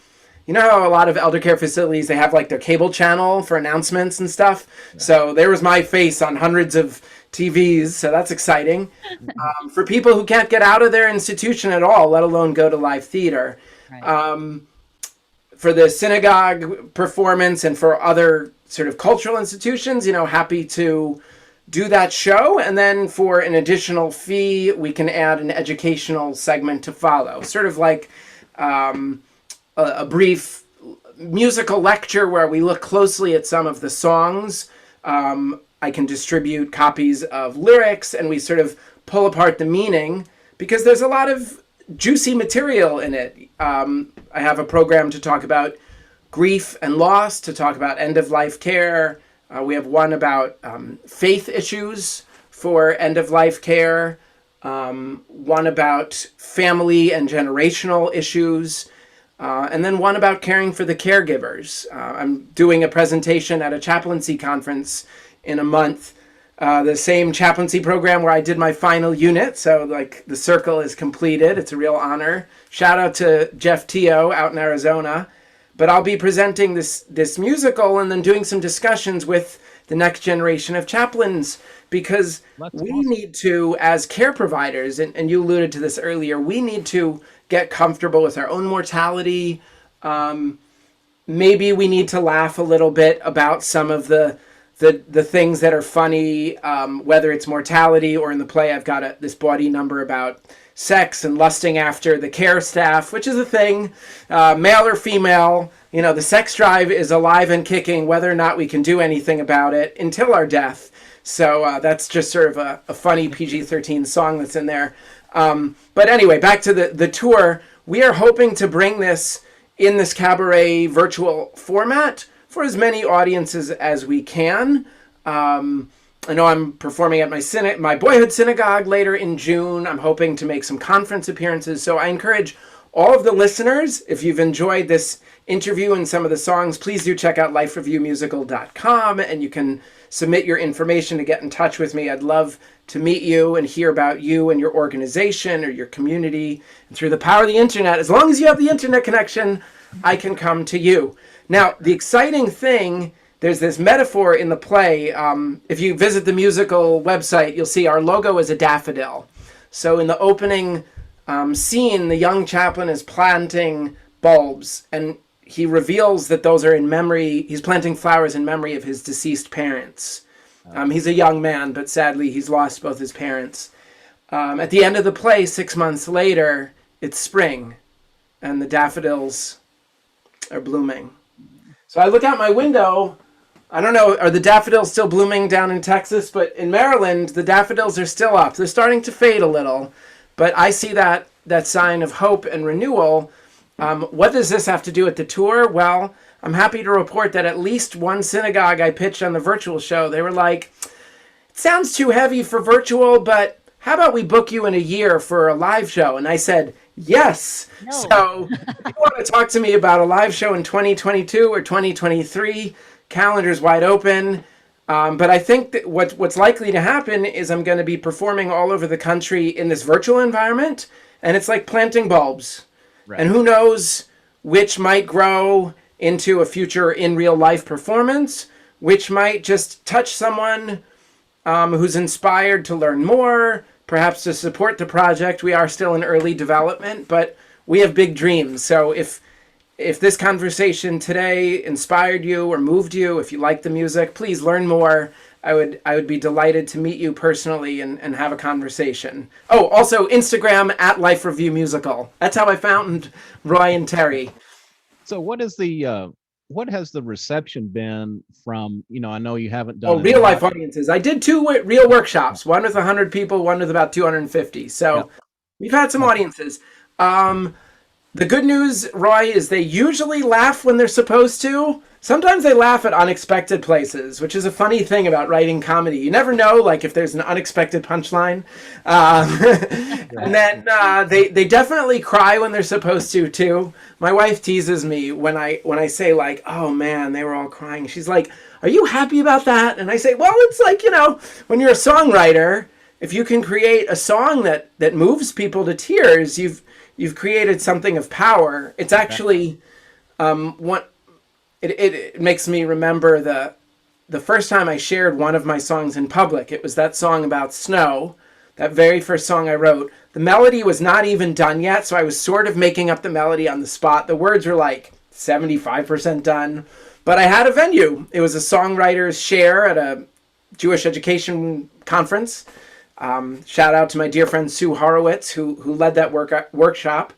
a lot of eldercare facilities, they have like their cable channel for announcements and stuff. Yeah. So there was my face on hundreds of TVs. So that's exciting. For people who can't get out of their institution at all, let alone go to live theater. Right. For the synagogue performance and for other sort of cultural institutions, happy to do that show, and then for an additional fee, we can add an educational segment to follow. Sort of like a brief musical lecture where we look closely at some of the songs. I can distribute copies of lyrics, and we sort of pull apart the meaning, because there's a lot of juicy material in it. I have a program to talk about grief and loss, to talk about end-of-life care. We have one about faith issues for end-of-life care, one about family and generational issues, and then one about caring for the caregivers. I'm doing a presentation at a chaplaincy conference in a month, the same chaplaincy program where I did my final unit, so like the circle is completed. It's a real honor. Shout out to Jeff Teo out in Arizona. But I'll be presenting this musical and then doing some discussions with the next generation of chaplains, because we need to, as care providers, and you alluded to this earlier, we need to get comfortable with our own mortality. Maybe we need to laugh a little bit about some of the things that are funny, whether it's mortality or in the play, I've got this bawdy number about sex and lusting after the care staff, which is a thing, male or female. You know, the sex drive is alive and kicking, whether or not we can do anything about it until our death. So that's just sort of a funny PG-13 song that's in there. But anyway, back to the tour. We are hoping to bring this in this cabaret virtual format for as many audiences as we can. I know I'm performing at my boyhood synagogue later in June. I'm hoping to make some conference appearances. So I encourage all of the listeners, if you've enjoyed this interview and some of the songs, please do check out lifereviewmusical.com, and you can submit your information to get in touch with me. I'd love to meet you and hear about you and your organization or your community. And through the power of the internet, as long as you have the internet connection, I can come to you. Now, the exciting thing, there's this metaphor in the play. If you visit the musical website, you'll see our logo is a daffodil. So in the opening scene, the young chaplain is planting bulbs, and he reveals that those are in memory. He's planting flowers in memory of his deceased parents. He's a young man, but sadly he's lost both his parents. At the end of the play, 6 months later, it's spring, and the daffodils are blooming. So I look out my window. I don't know, are the daffodils still blooming down in Texas? But in Maryland, the daffodils are still up. They're starting to fade a little, but I see that sign of hope and renewal. What does this have to do with the tour? Well, I'm happy to report that at least one synagogue I pitched on the virtual show, they were like, it sounds too heavy for virtual, but how about we book you in a year for a live show? And I said, yes. No. So if you want to talk to me about a live show in 2022 or 2023, calendar's wide open. But I think that what's likely to happen is I'm going to be performing all over the country in this virtual environment, and it's like planting bulbs. Right. And who knows which might grow into a future in real life performance, which might just touch someone who's inspired to learn more, perhaps to support the project. We are still in early development, but we have big dreams. So if this conversation today inspired you or moved you, if you like the music, please learn more. I would be delighted to meet you personally and have a conversation. Oh, also Instagram at Life Review Musical. That's how I found Roy and Terry. So what has the reception been from, I know you haven't done real life audiences. I did 2 real workshops, one with 100 people, one with about 250. So we've had some audiences. The good news, Roy, is they usually laugh when they're supposed to. Sometimes they laugh at unexpected places, which is a funny thing about writing comedy. You never know, like, if there's an unexpected punchline. And then they definitely cry when they're supposed to, too. My wife teases me when I say, like, oh, man, they were all crying. She's like, are you happy about that? And I say, well, it's like, when you're a songwriter, if you can create a song that moves people to tears, you've created something of power. It's actually it makes me remember the first time I shared one of my songs in public. It was that song about snow, that very first song I wrote. The melody was not even done yet, so I was sort of making up the melody on the spot. The words were like 75% done, but I had a venue. It was a songwriter's share at a Jewish education conference. Shout out to my dear friend Sue Horowitz, who led that workshop.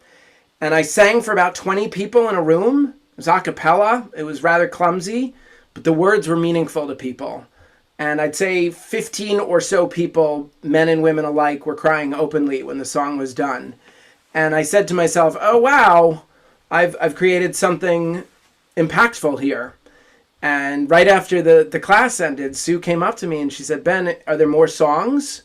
And I sang for about 20 people in a room. It was a cappella. It was rather clumsy, but the words were meaningful to people. And I'd say 15 or so people, men and women alike, were crying openly when the song was done. And I said to myself, oh, wow, I've created something impactful here. And right after the class ended, Sue came up to me and she said, Ben, are there more songs?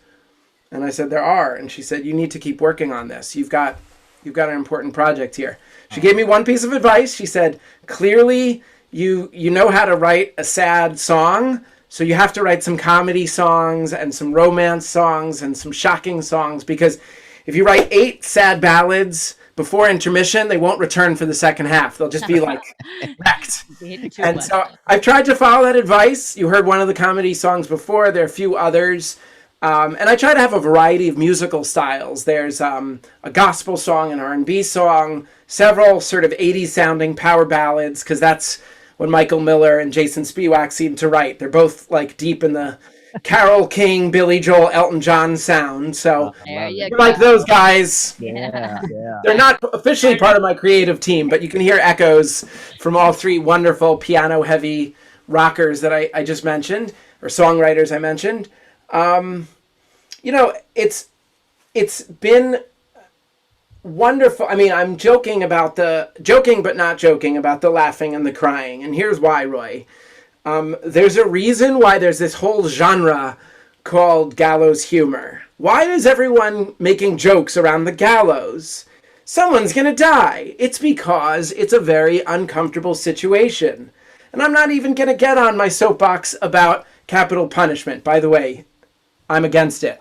And I said, there are. And she said, you need to keep working on this. You've got an important project here. She gave me one piece of advice. She said, clearly you know how to write a sad song, so you have to write some comedy songs and some romance songs and some shocking songs, because if you write 8 sad ballads, before intermission, they won't return for the second half. They'll just be like wrecked. And so I've tried to follow that advice. You heard one of the comedy songs before. There are a few others. And I try to have a variety of musical styles. There's a gospel song, an R&B song, several sort of 80s sounding power ballads, because that's what Michael Miller and Jason Spiewak seem to write. They're both like deep in the Carole King, Billy Joel, Elton John sound. So like those guys. Yeah. They're not officially part of my creative team, but you can hear echoes from all three wonderful piano heavy rockers that I just mentioned, or songwriters I mentioned. It's been wonderful. I mean, I'm joking but not joking about the laughing and the crying. And here's why, Roy. There's a reason why there's this whole genre called gallows humor. Why is everyone making jokes around the gallows? Someone's gonna die. It's because it's a very uncomfortable situation. And I'm not even gonna get on my soapbox about capital punishment. By the way, I'm against it.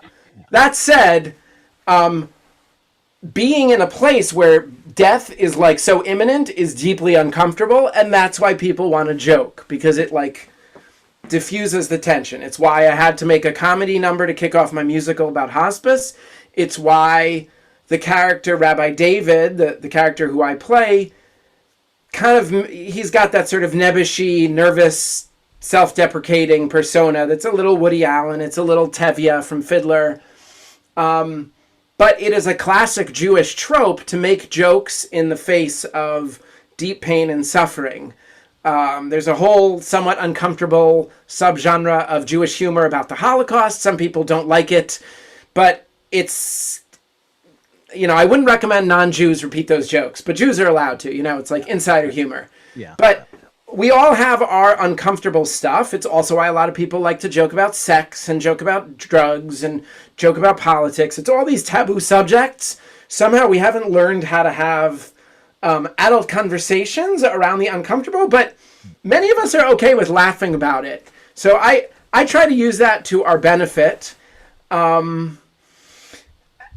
That said, being in a place where death is like so imminent is deeply uncomfortable, and that's why people want to joke, because it like diffuses the tension. It's why I had to make a comedy number to kick off my musical about hospice. It's why the character Rabbi David, the character who I play, he's got that sort of nebbishy, nervous, self-deprecating persona that's a little Woody Allen. It's a little Tevye from Fiddler. But it is a classic Jewish trope to make jokes in the face of deep pain and suffering. There's a whole somewhat uncomfortable subgenre of Jewish humor about the Holocaust. Some people don't like it, but it's, I wouldn't recommend non-Jews repeat those jokes, but Jews are allowed to, it's like insider humor. Yeah. But we all have our uncomfortable stuff. It's also why a lot of people like to joke about sex and joke about drugs and joke about politics. It's all these taboo subjects. Somehow we haven't learned how to have adult conversations around the uncomfortable, but many of us are okay with laughing about it. So I try to use that to our benefit.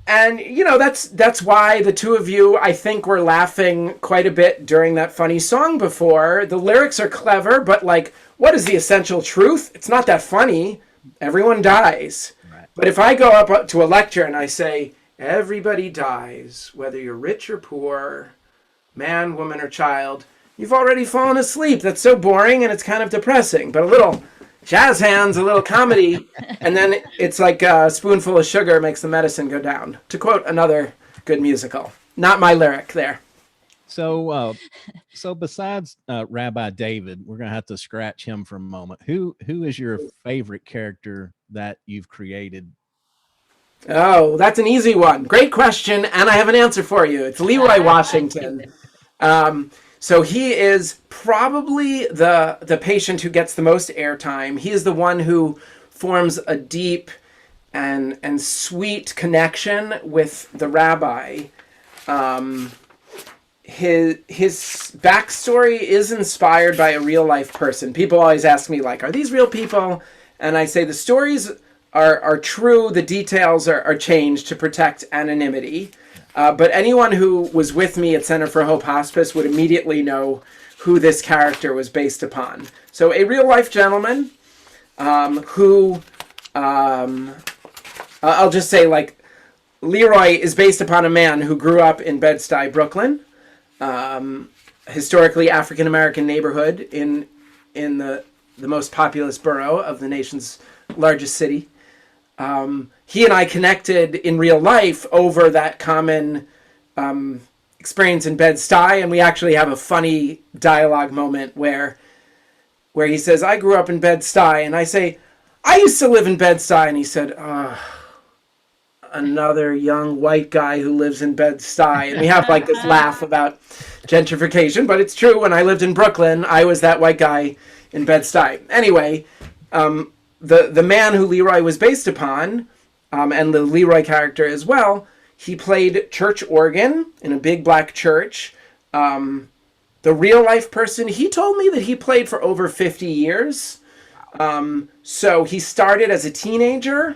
And, that's why the two of you, I think, were laughing quite a bit during that funny song before. The lyrics are clever, but, what is the essential truth? It's not that funny. Everyone dies. Right. But if I go up to a lecture and I say, everybody dies, whether you're rich or poor, man, woman, or child, you've already fallen asleep. That's so boring and it's kind of depressing. But a little jazz hands, a little comedy, and then it's like a spoonful of sugar makes the medicine go down, to quote another good musical. Not my lyric there. So besides Rabbi David, we're going to have to scratch him for a moment. Who is your favorite character that you've created? Oh, that's an easy one. Great question, and I have an answer for you. It's Leroy Washington. So he is probably the patient who gets the most airtime. He is the one who forms a deep and sweet connection with the rabbi. His backstory is inspired by a real life person. People always ask me, are these real people? And I say the stories are true. The details are changed to protect anonymity. But anyone who was with me at Center for Hope Hospice would immediately know who this character was based upon. So a real-life gentleman who, I'll just say, Leroy is based upon a man who grew up in Bed-Stuy, Brooklyn, historically African-American neighborhood in the most populous borough of the nation's largest city. He and I connected in real life over that common experience in Bed-Stuy, and we actually have a funny dialogue moment where he says, I grew up in Bed-Stuy, and I say, I used to live in Bed-Stuy, and he said, another young white guy who lives in Bed-Stuy, and we have this laugh about gentrification, but it's true. When I lived in Brooklyn, I was that white guy in Bed-Stuy. Anyway, the man who Leroy was based upon, and the Leroy character as well, he played church organ in a big black church. The real life person, he told me that he played for over 50 years. So he started as a teenager,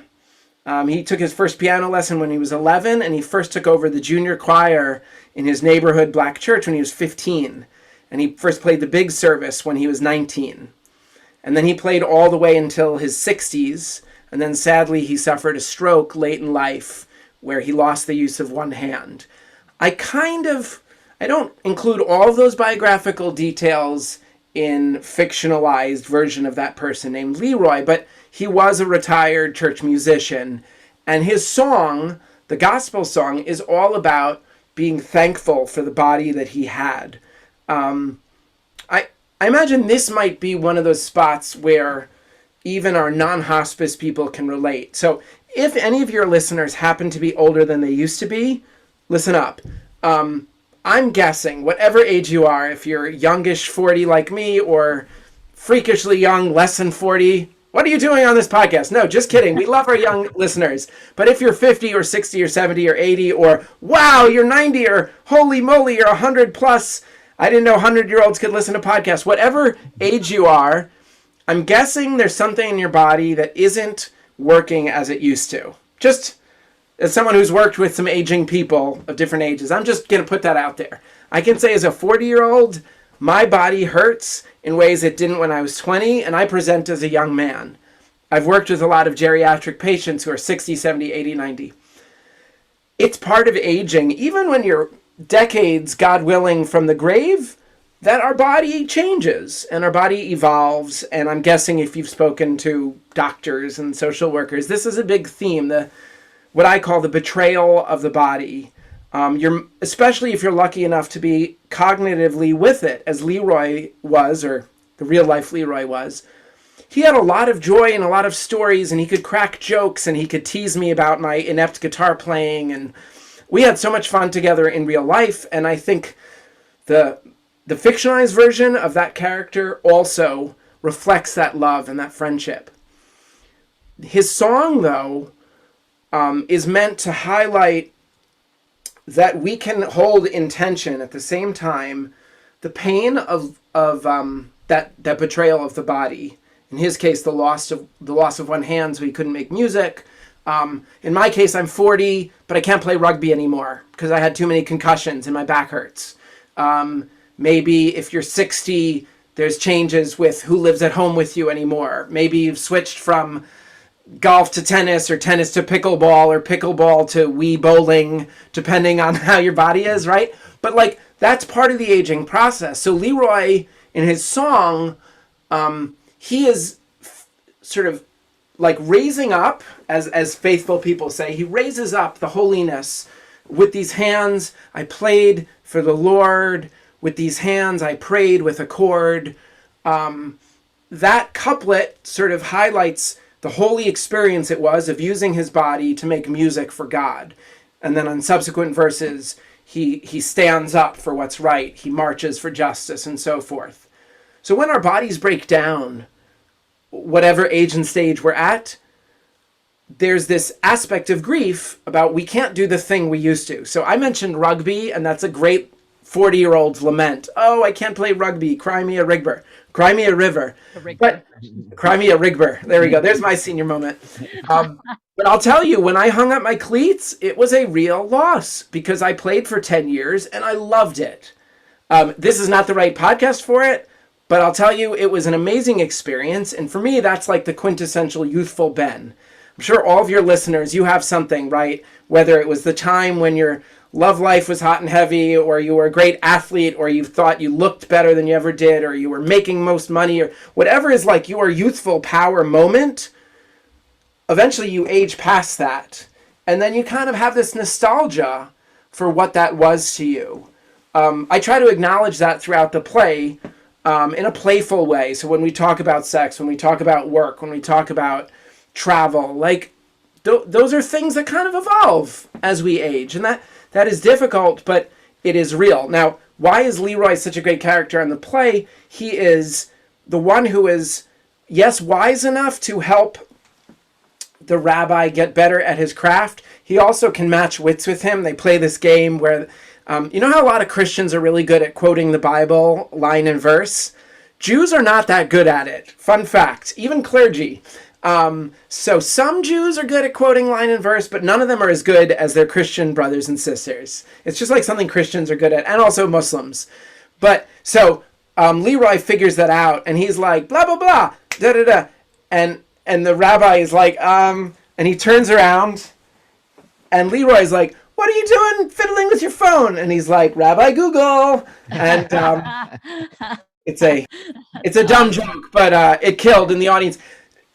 He took his first piano lesson when he was 11, and he first took over the junior choir in his neighborhood black church when he was 15. And he first played the big service when he was 19. And then he played all the way until his 60s. And then sadly, he suffered a stroke late in life where he lost the use of one hand. I don't include all of those biographical details in fictionalized version of that person named Leroy, but he was a retired church musician. And his song, the gospel song, is all about being thankful for the body that he had. I imagine this might be one of those spots where even our non-hospice people can relate. So if any of your listeners happen to be older than they used to be, listen up. I'm guessing, whatever age you are, if you're youngish 40 like me or freakishly young, less than 40, what are you doing on this podcast? No, just kidding. We love our young listeners. But if you're 50 or 60 or 70 or 80 or, wow, you're 90 or holy moly, you're 100 plus, I didn't know 100-year-olds could listen to podcasts. Whatever age you are, I'm guessing there's something in your body that isn't working as it used to. Just as someone who's worked with some aging people of different ages, I'm just going to put that out there. I can say as a 40-year-old, my body hurts in ways it didn't when I was 20, and I present as a young man. I've worked with a lot of geriatric patients who are 60, 70, 80, 90. It's part of aging, even when you're decades, God willing, from the grave, that our body changes and our body evolves. And I'm guessing if you've spoken to doctors and social workers, this is a big theme, what I call the betrayal of the body. Especially if you're lucky enough to be cognitively with it, as Leroy was, or the real life Leroy was. He had a lot of joy and a lot of stories, and he could crack jokes, and he could tease me about my inept guitar playing, and we had so much fun together in real life. And I think the fictionalized version of that character also reflects that love and that friendship. His song, though, is meant to highlight that we can hold in tension at the same time the pain of that betrayal of the body. In his case, the loss of one hand, so he couldn't make music. In my case, I'm 40, but I can't play rugby anymore because I had too many concussions and my back hurts. Maybe if you're 60, there's changes with who lives at home with you anymore. Maybe you've switched from golf to tennis, or tennis to pickleball, or pickleball to Wii bowling, depending on how your body is, right? But like, that's part of the aging process. So Leroy, in his song, he is sort of like raising up, as faithful people say, he raises up the holiness. With these hands, I played for the Lord. With these hands, I prayed with a chord. That couplet sort of highlights the holy experience it was of using his body to make music for God. And then on subsequent verses, he stands up for what's right. He marches for justice and so forth. So when our bodies break down, whatever age and stage we're at, there's this aspect of grief about we can't do the thing we used to. So I mentioned rugby, and that's a great 40-year-old's lament. Oh, I can't play rugby. Cry me a river. Cry me a river. But cry me a rigber. There we go. There's my senior moment. But I'll tell you, when I hung up my cleats, it was a real loss because I played for 10 years and I loved it. This is not the right podcast for it, but I'll tell you, it was an amazing experience. And for me, that's like the quintessential youthful Ben. I'm sure all of your listeners, you have something, right? Whether it was the time when your love life was hot and heavy, or you were a great athlete, or you thought you looked better than you ever did, or you were making most money, or whatever is like your youthful power moment, eventually you age past that. And then you kind of have this nostalgia for what that was to you. I try to acknowledge that throughout the play in a playful way. So when we talk about sex, when we talk about work, when we talk about travel, like those are things that kind of evolve as we age. And that is difficult, but it is real. Now, why is Leroy such a great character in the play? He is the one who is, yes, wise enough to help the rabbi get better at his craft. He also can match wits with him. They play this game where, you know how a lot of Christians are really good at quoting the Bible line and verse? Jews are not that good at it. Fun fact, even clergy. So some Jews are good at quoting line and verse, but none of them are as good as their Christian brothers and sisters. It's just like something Christians are good at, and also Muslims. But so Leroy figures that out, and he's like, blah, blah, blah, da, da, da. And the rabbi is like, and he turns around, and Leroy's like, what are you doing fiddling with your phone? And he's like, Rabbi Google. And it's a dumb joke, but it killed in the audience.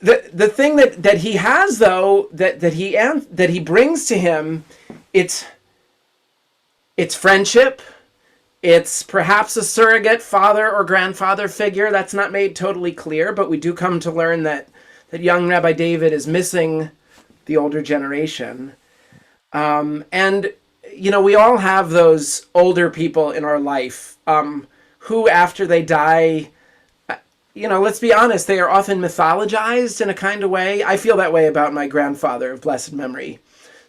The thing that he has, though, that he brings to him, it's friendship. It's perhaps a surrogate father or grandfather figure. That's not made totally clear, but we do come to learn that young Rabbi David is missing the older generation. And, we all have those older people in our life who, after they die, let's be honest, they are often mythologized in a kind of way. I feel that way about my grandfather of blessed memory.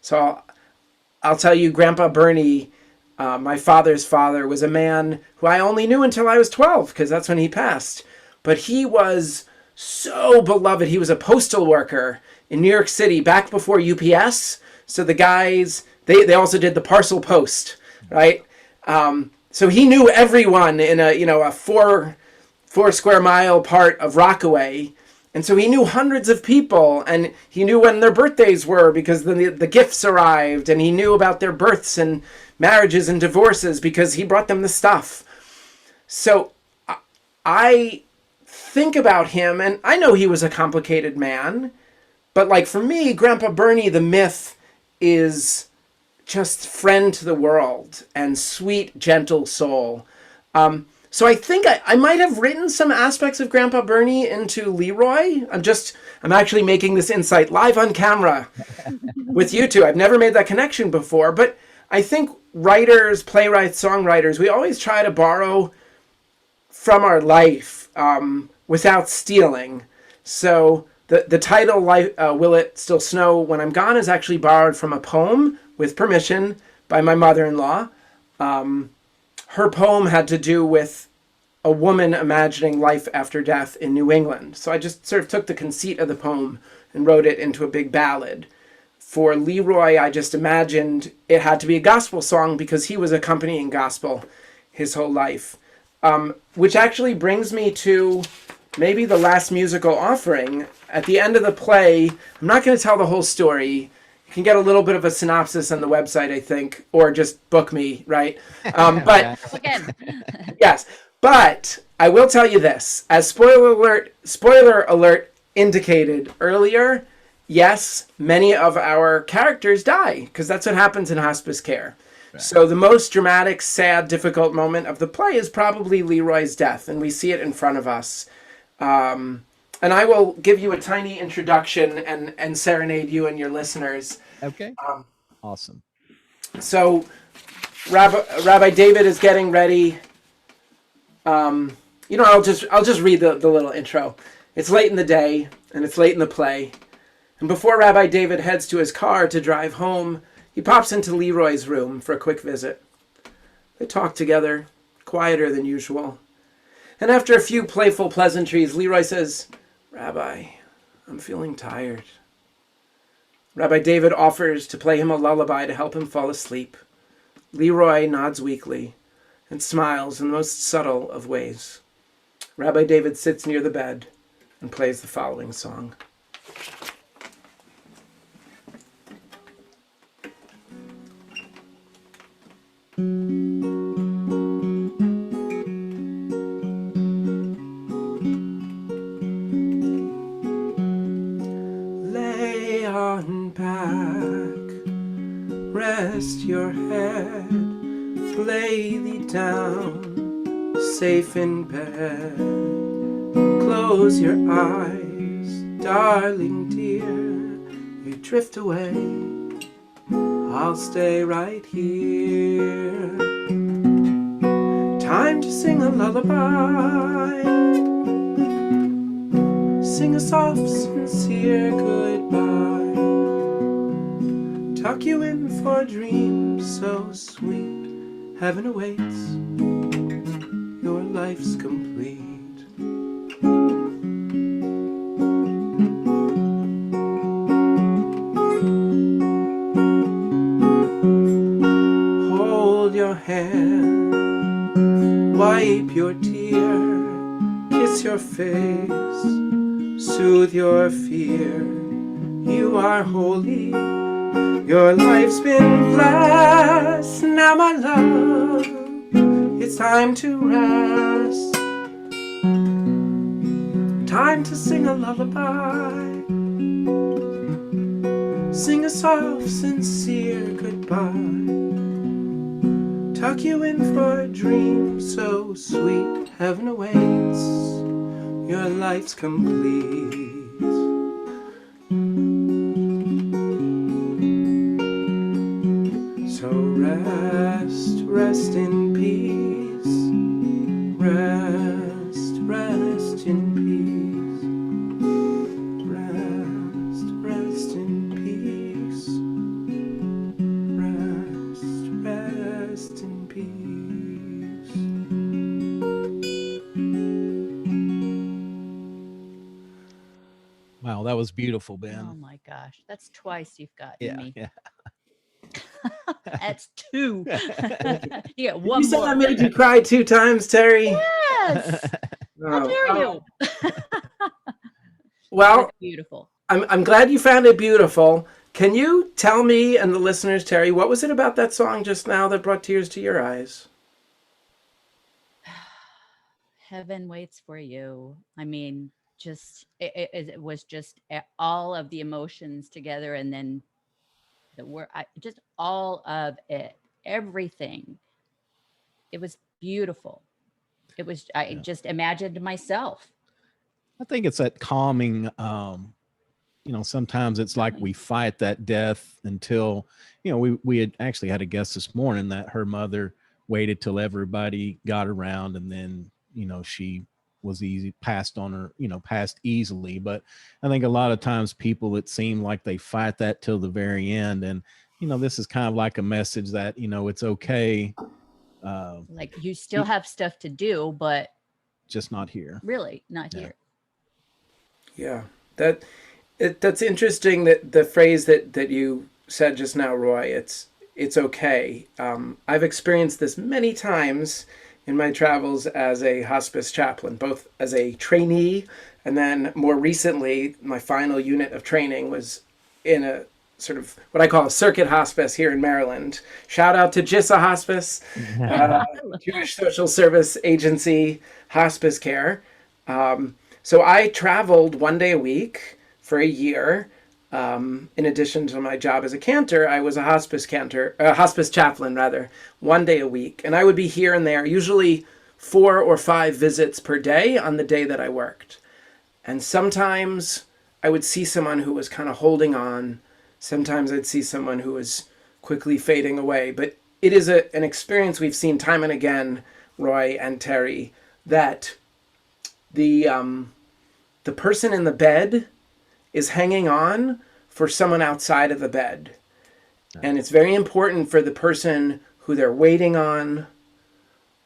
So I'll tell you, Grandpa Bernie, my father's father, was a man who I only knew until I was 12, because that's when he passed. But he was so beloved. He was a postal worker in New York City back before UPS. So the guys, they also did the parcel post, right? So he knew everyone in a four square mile part of Rockaway. And so he knew hundreds of people, and he knew when their birthdays were because the gifts arrived, and he knew about their births and marriages and divorces because he brought them the stuff. So I think about him, and I know he was a complicated man, but like for me, Grandpa Bernie, the myth is just friend to the world and sweet, gentle soul. So I think I might have written some aspects of Grandpa Bernie into Leroy. I'm actually making this insight live on camera with you two. I've never made that connection before, but I think writers, playwrights, songwriters, we always try to borrow from our life without stealing. So the title, Will It Still Snow When I'm Gone, is actually borrowed from a poem with permission by my mother-in-law. Her poem had to do with a woman imagining life after death in New England. So I just sort of took the conceit of the poem and wrote it into a big ballad. For Leroy, I just imagined it had to be a gospel song because he was accompanying gospel his whole life. Which actually brings me to maybe the last musical offering. At the end of the play, I'm not going to tell the whole story. You can get a little bit of a synopsis on the website, I think, or just book me, right? But yes, but I will tell you this. As spoiler alert indicated earlier, yes, many of our characters die, because that's what happens in hospice care. Right. So the most dramatic, sad, difficult moment of the play is probably Leroy's death, and we see it in front of us. And I will give you a tiny introduction and serenade you and your listeners. Okay. Awesome. So Rabbi David is getting ready. I'll just read the little intro. It's late in the day, and it's late in the play. And before Rabbi David heads to his car to drive home, he pops into Leroy's room for a quick visit. They talk together, quieter than usual. And after a few playful pleasantries, Leroy says, "Rabbi, I'm feeling tired." Rabbi David offers to play him a lullaby to help him fall asleep. Leroy nods weakly and smiles in the most subtle of ways. Rabbi David sits near the bed and plays the following song. Lay on back, rest your head, lay thee down, safe in bed. Close your eyes, darling dear, you drift away, I'll stay right here. Time to sing a lullaby, sing a soft, sincere goodbye. Tuck you in for a dream so sweet, heaven awaits, your life's complete. your hand, wipe your tear, kiss your face, soothe your fear. You are holy, your life's been blessed. Now my love, it's time to rest. Time to sing a lullaby. Sing a soft, sincere goodbye. Tuck you in for a dream so sweet. Heaven awaits, your life's complete. So rest, rest in peace. Rest, rest in peace. Rest, rest in peace. Rest, rest in peace. Wow, that was beautiful, Oh Ben. my gosh, that's twice you've gotten Yeah, me. yeah. That's two. You get You one said more. I made you cry 2 times, Terry. Yes. How Oh, dare you? Well, It's beautiful. I'm glad you found it beautiful. Can you tell me and the listeners, Terry, what was it about that song just now that brought tears to your eyes? Heaven waits for you. I mean, just it was just all of the emotions together, and then the word, just all of it, everything. It was beautiful. It was. I Yeah. just imagined myself. I think it's that calming, sometimes it's like we fight that death until, we had actually had a guest this morning that her mother waited till everybody got around, and then, she was passed easily. But I think a lot of times people, it seem like they fight that till the very end. And, this is kind of like a message that, it's okay. Like you still have stuff to do, but just not here. really not Yeah. here. Yeah, that's interesting, that the phrase that you said just now, Roy. It's okay. I've experienced this many times in my travels as a hospice chaplain, both as a trainee and then more recently, my final unit of training was in a sort of what I call a circuit hospice here in Maryland. Shout out to JISA Hospice, Jewish Social Service Agency Hospice Care. So I traveled 1 day a week for a year. In addition to my job as a cantor, I was a hospice chaplain, 1 day a week. And I would be here and there, usually 4 or 5 visits per day on the day that I worked. And sometimes I would see someone who was kind of holding on. Sometimes I'd see someone who was quickly fading away. But it is an experience we've seen time and again, Roy and Terry, that the person in the bed is hanging on for someone outside of the bed. And it's very important for the person who they're waiting on,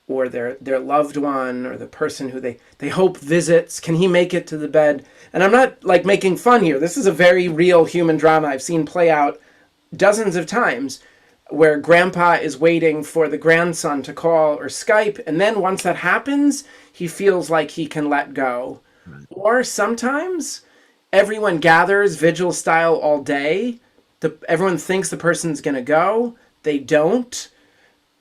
or their loved one, or the person who they hope visits. Can he make it to the bed? And I'm not like making fun here. This is a very real human drama I've seen play out dozens of times, where grandpa is waiting for the grandson to call or Skype. And then once that happens, he feels like he can let go. Right. Or sometimes everyone gathers vigil style all day. Everyone thinks the person's going to go. They don't.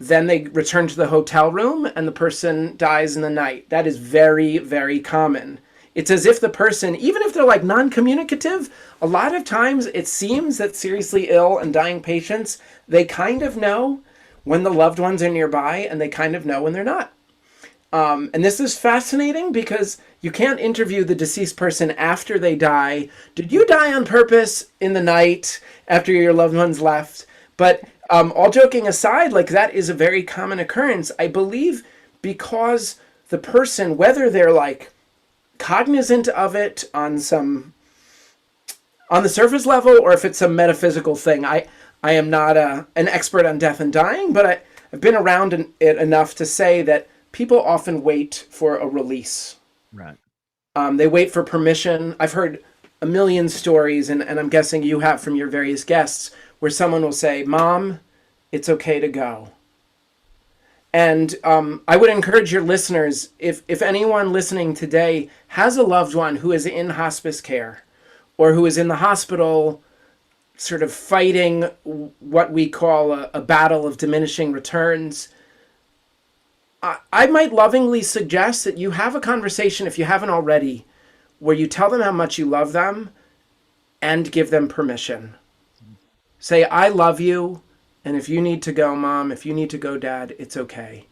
Then they return to the hotel room and the person dies in the night. That is very, very common. It's as if the person, even if they're like non-communicative, a lot of times it seems that seriously ill and dying patients, they kind of know when the loved ones are nearby and they kind of know when they're not. And this is fascinating because you can't interview the deceased person after they die. Did you die on purpose in the night after your loved ones left? But all joking aside, like that is a very common occurrence, I believe, because the person, whether they're like cognizant of it on the surface level, or if it's some metaphysical thing. I am not an expert on death and dying, but I've been around it enough to say that people often wait for a release. Right. They wait for permission. I've heard a million stories, and I'm guessing you have from your various guests, where someone will say, "Mom, it's okay to go." And I would encourage your listeners, if anyone listening today has a loved one who is in hospice care or who is in the hospital sort of fighting what we call a battle of diminishing returns, I might lovingly suggest that you have a conversation, if you haven't already, where you tell them how much you love them and give them permission. Say, I love you, and if you need to go, Mom, if you need to go, Dad, it's okay.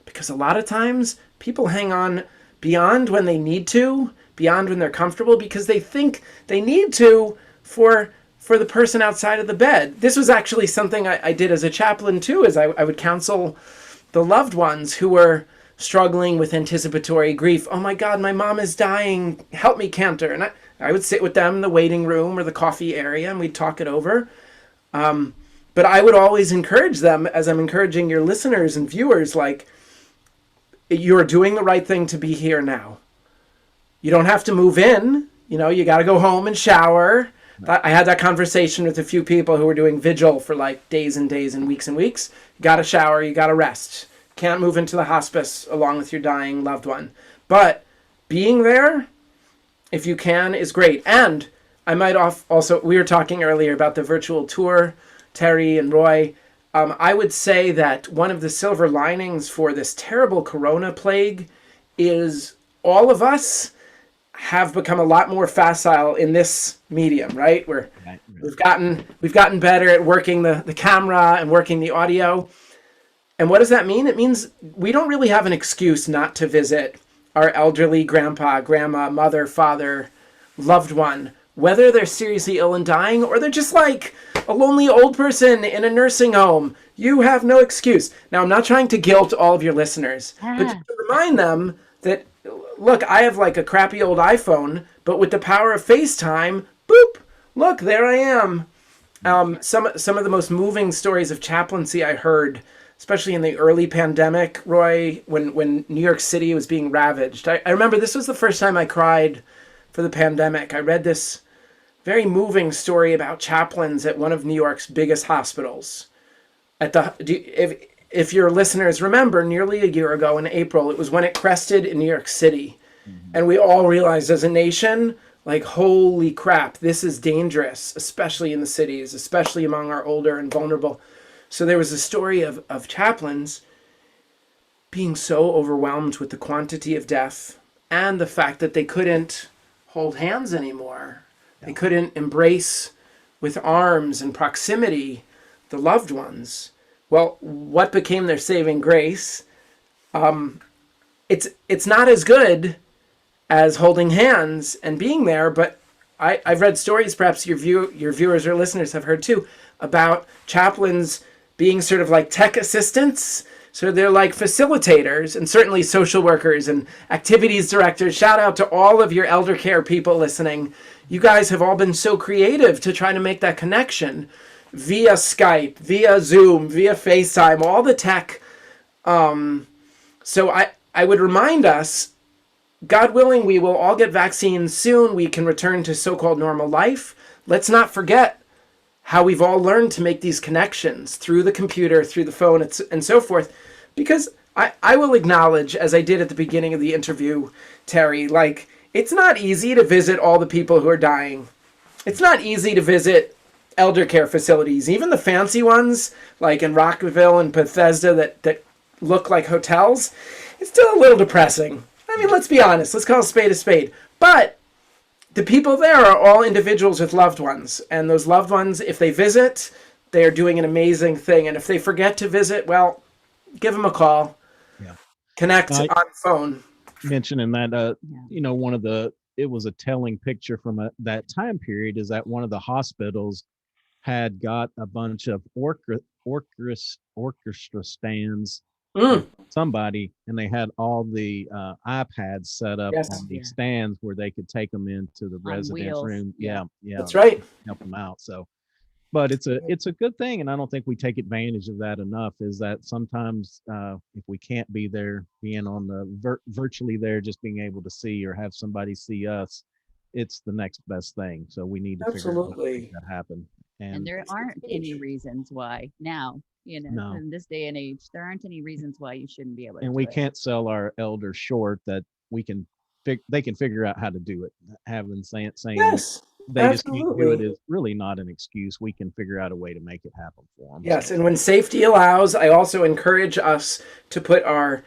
Because a lot of times people hang on beyond when they need to, beyond when they're comfortable, because they think they need to for the person outside of the bed. This was actually something I did as a chaplain too, is I would counsel the loved ones who were struggling with anticipatory grief. Oh my God, my mom is dying. Help me, Cantor. And I would sit with them in the waiting room or the coffee area and we'd talk it over. But I would always encourage them, as I'm encouraging your listeners and viewers, like, you're doing the right thing to be here now. You don't have to move in. You know, you got to go home and shower. I had that conversation with a few people who were doing vigil for like days and days and weeks. You got to shower, you got to rest. Can't move into the hospice along with your dying loved one. But being there, if you can, is great. And I might also, we were talking earlier about the virtual tour, Terry and Roy. I would say that one of the silver linings for this terrible corona plague is all of us have become a lot more facile in this medium, right? We've gotten better at working the camera and working the audio. And what does that mean? It means we don't really have an excuse not to visit our elderly grandpa, grandma, mother, father, loved one, whether they're seriously ill and dying or they're just like a lonely old person in a nursing home. You have no excuse. Now, I'm not trying to guilt all of your listeners, but to remind them that, look, I have like a crappy old iPhone, but with the power of FaceTime, boop, look, there I am. Some of the most moving stories of chaplaincy I heard, especially in the early pandemic, Roy, when New York City was being ravaged. I remember this was the first time I cried for the pandemic. I read this very moving story about chaplains at one of New York's biggest hospitals. If your listeners remember, nearly a year ago in April, it was when it crested in New York City. Mm-hmm. And we all realized as a nation, like, holy crap, this is dangerous, especially in the cities, especially among our older and vulnerable. So there was a story of chaplains being so overwhelmed with the quantity of death and the fact that they couldn't hold hands anymore. Yeah. They couldn't embrace with arms and proximity the loved ones. Well, what became their saving grace? It's not as good as holding hands and being there, but I've read stories, perhaps your viewers or listeners have heard too, about chaplains being sort of like tech assistants. So they're like facilitators, and certainly social workers and activities directors. Shout out to all of your elder care people listening. You guys have all been so creative to try to make that connection via Skype, via Zoom, via FaceTime, all the tech. So I would remind us, God willing, we will all get vaccines soon. We can return to so-called normal life. Let's not forget how we've all learned to make these connections through the computer, through the phone, and so forth. Because I will acknowledge, as I did at the beginning of the interview, Terry, like, it's not easy to visit all the people who are dying. It's not easy to visit elder care facilities, even the fancy ones, like in Rockville and Bethesda that look like hotels. It's still a little depressing. I mean, let's be honest. Let's call a spade a spade. But the people there are all individuals with loved ones. And those loved ones, if they visit, they are doing an amazing thing. And if they forget to visit, well, give them a call. Yeah. Connect on phone. Mentioning that, it was a telling picture from that time period is that one of the hospitals had got a bunch of orchestra stands, somebody, and they had all the iPads set up on these stands where they could take them into the residence room. Yeah, that's right. Help them out. So, but it's a good thing, and I don't think we take advantage of that enough. Is that sometimes if we can't be there, being on the virtually there, just being able to see or have somebody see us, it's the next best thing. So we need to figure out how to make that happen. And there aren't any reasons why now, No. in this day and age, there aren't any reasons why you shouldn't be able to And do we it. can't sell our elders short that they can figure out how to do it. Having saying Yes, they just can't do it absolutely. is really not an excuse. We can figure out a way to make it happen for them. Yes, So. and when safety allows, I also encourage us to put our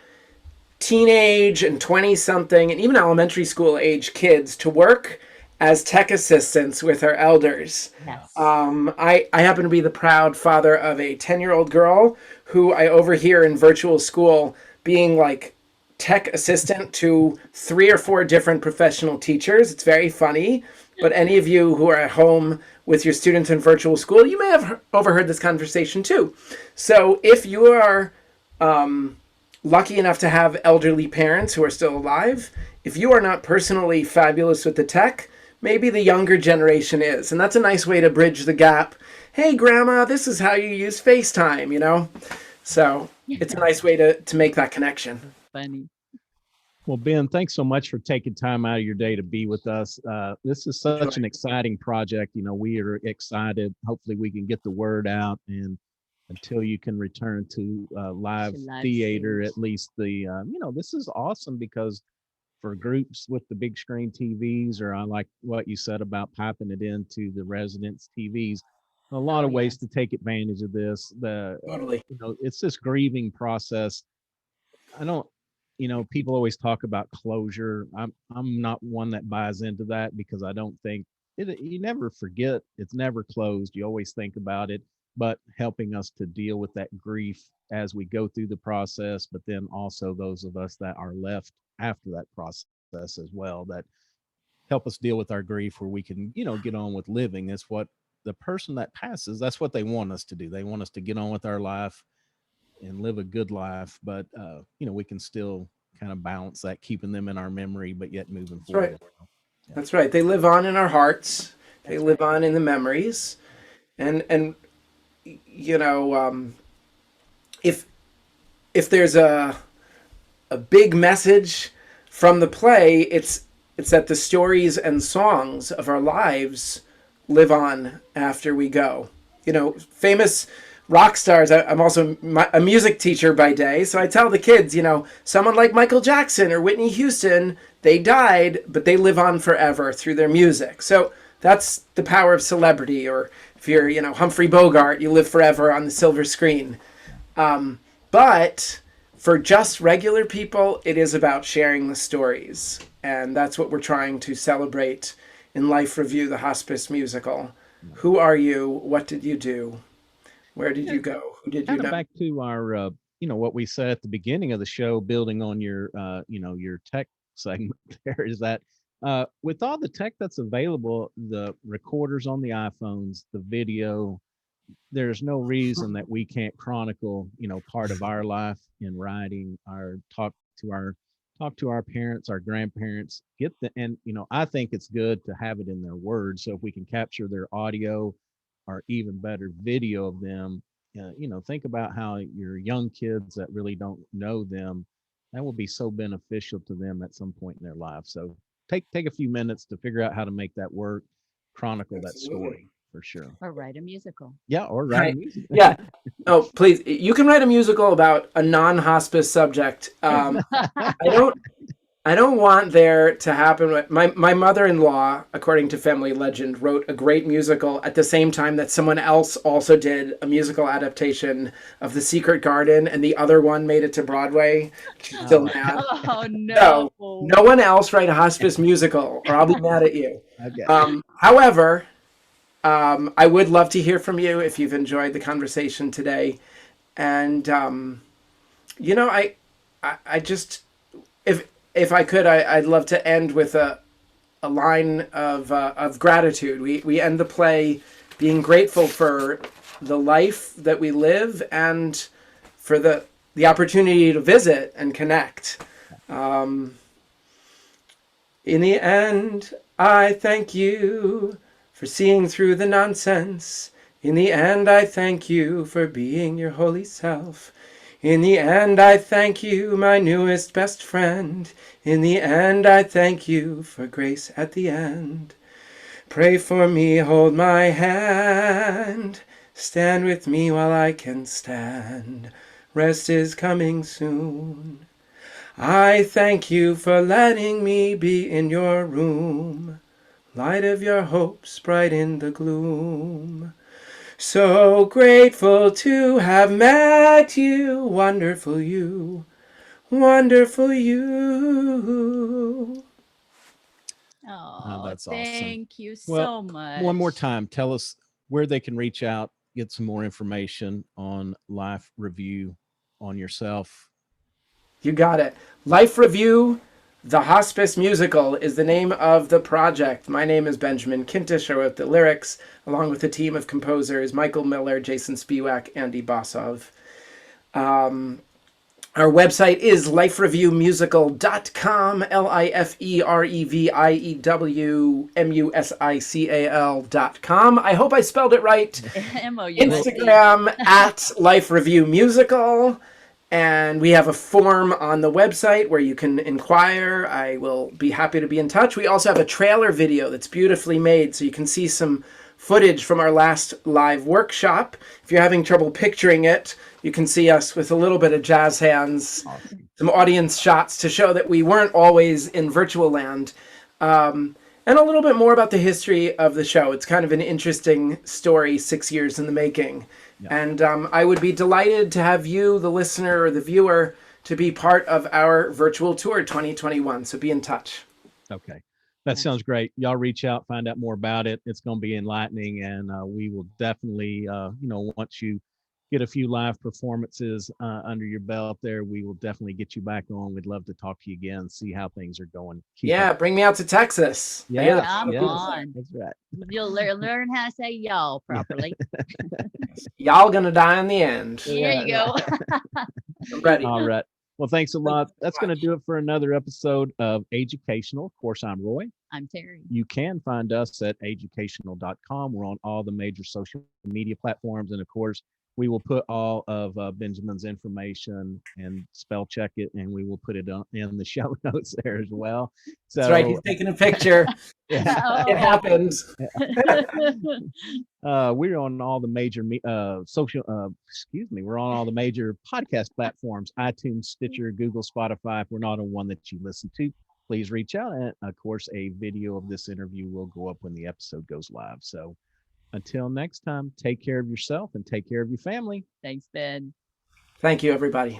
teenage and 20-something and even elementary school age kids to work as tech assistants with our elders. Yes. I happen to be the proud father of a 10-year-old girl who I overhear in virtual school being like tech assistant to 3 or 4 different professional teachers. It's very funny. But any of you who are at home with your students in virtual school, you may have overheard this conversation too. So if you are lucky enough to have elderly parents who are still alive, if you are not personally fabulous with the tech, maybe the younger generation is. And that's a nice way to bridge the gap. Hey, Grandma, this is how you use FaceTime, So it's a nice way to make that connection. Funny. Well, Ben, thanks so much for taking time out of your day to be with us. This is such an exciting project. We are excited. Hopefully we can get the word out, and until you can return to live theater, at least this is awesome, because for groups with the big screen TVs, or I like what you said about piping it into the residents' TVs, a lot of ways to take advantage of this. Totally. It's this grieving process. I don't, people always talk about closure. I'm not one that buys into that, because I don't think you never forget. It's never closed. You always think about it, but helping us to deal with that grief as we go through the process, but then also those of us that are left after that process as well, that help us deal with our grief, where we can, get on with living. It's what the person that passes, that's what they want us to do. They want us to get on with our life and live a good life, but we can still kind of balance that, keeping them in our memory, but yet moving forward. Right. Yeah. That's right. They live on in our hearts. They live on in the memories, and if there's a big message from the play, it's that the stories and songs of our lives live on after we go. Famous rock stars. I'm also a music teacher by day, so I tell the kids, someone like Michael Jackson or Whitney Houston, they died, but they live on forever through their music. So that's the power of celebrity. Or if you're, Humphrey Bogart, you live forever on the silver screen. But for just regular people, it is about sharing the stories. And that's what we're trying to celebrate in Life Review, the Hospice musical. Who are you? What did you do? Where did you go? Who did you know? Back to our, what we said at the beginning of the show, building on your, your tech segment there, is that with all the tech that's available, the recorders on the iPhones, the video, there's no reason that we can't chronicle, part of our life in writing, talk to our parents, our grandparents, I think it's good to have it in their words. So if we can capture their audio, or even better, video of them, think about how your young kids that really don't know them, that will be so beneficial to them at some point in their life. So take a few minutes to figure out how to make that work, chronicle that story, for sure. Or write a musical. Yeah, or write a musical. Yeah. Oh, please. You can write a musical about a non-hospice subject. I don't want there to happen. My mother-in-law, according to family legend, wrote a great musical at the same time that someone else also did a musical adaptation of The Secret Garden, and the other one made it to Broadway. She's still mad. Oh, no. No one else write a hospice musical, or I'll be mad at you. Okay. However, I would love to hear from you if you've enjoyed the conversation today. And, I just, if I could, I'd love to end with a line of gratitude. We end the play being grateful for the life that we live, and for the opportunity to visit and connect. In the end, I thank you for seeing through the nonsense. In the end, I thank you for being your holy self. In the end, I thank you, my newest best friend. In the end, I thank you for grace at the end. Pray for me, hold my hand. Stand with me while I can stand. Rest is coming soon. I thank you for letting me be in your room. Light of your hopes bright in the gloom. So grateful to have met you. Wonderful you. Wonderful you. Oh, that's awesome. thank you Well, so much. One more time, tell us where they can reach out, get some more information on Life Review, on yourself. You got it. Life Review, the Hospice Musical is the name of the project. My name is Benjamin Kintisch. I wrote the lyrics along with a team of composers, Michael Miller, Jason Spiewak, Andy Bosov. Our website is lifereviewmusical.com, lifereviewmusical.com. I hope I spelled it right. Instagram at Life Review Musical. And we have a form on the website where you can inquire. I will be happy to be in touch. We also have a trailer video that's beautifully made, so you can see some footage from our last live workshop. If you're having trouble picturing it, you can see us with a little bit of jazz hands, awesome. Some audience shots to show that we weren't always in virtual land, and a little bit more about the history of the show. It's kind of an interesting story, 6 years in the making. Yeah. And I would be delighted to have you, the listener or the viewer, to be part of our virtual tour 2021. So be in touch. Okay. That sounds great. Y'all reach out, find out more about it. It's going to be enlightening, and we will definitely, once you get a few live performances under your belt there, we will definitely get you back on. We'd love to talk to you again, see how things are going. Bring me out to Texas. Yeah, I'm on. That's right. You'll learn how to say y'all properly. Y'all gonna die in the end. There you go. I'm ready. All right. Well, thanks a lot. That's going to do it for another episode of Educational. Of course, I'm Roy. I'm Terry. You can find us at educational.com. We're on all the major social media platforms. And of course, we will put all of Benjamin's information and spell check it, and we will put it in the show notes there as well. So, that's right. He's taking a picture. It happens. We're on all the major we're on all the major podcast platforms: iTunes, Stitcher, Google, Spotify. If we're not on one that you listen to, please reach out. And of course, a video of this interview will go up when the episode goes live. So until next time, take care of yourself and take care of your family. Thanks, Ben. Thank you, everybody.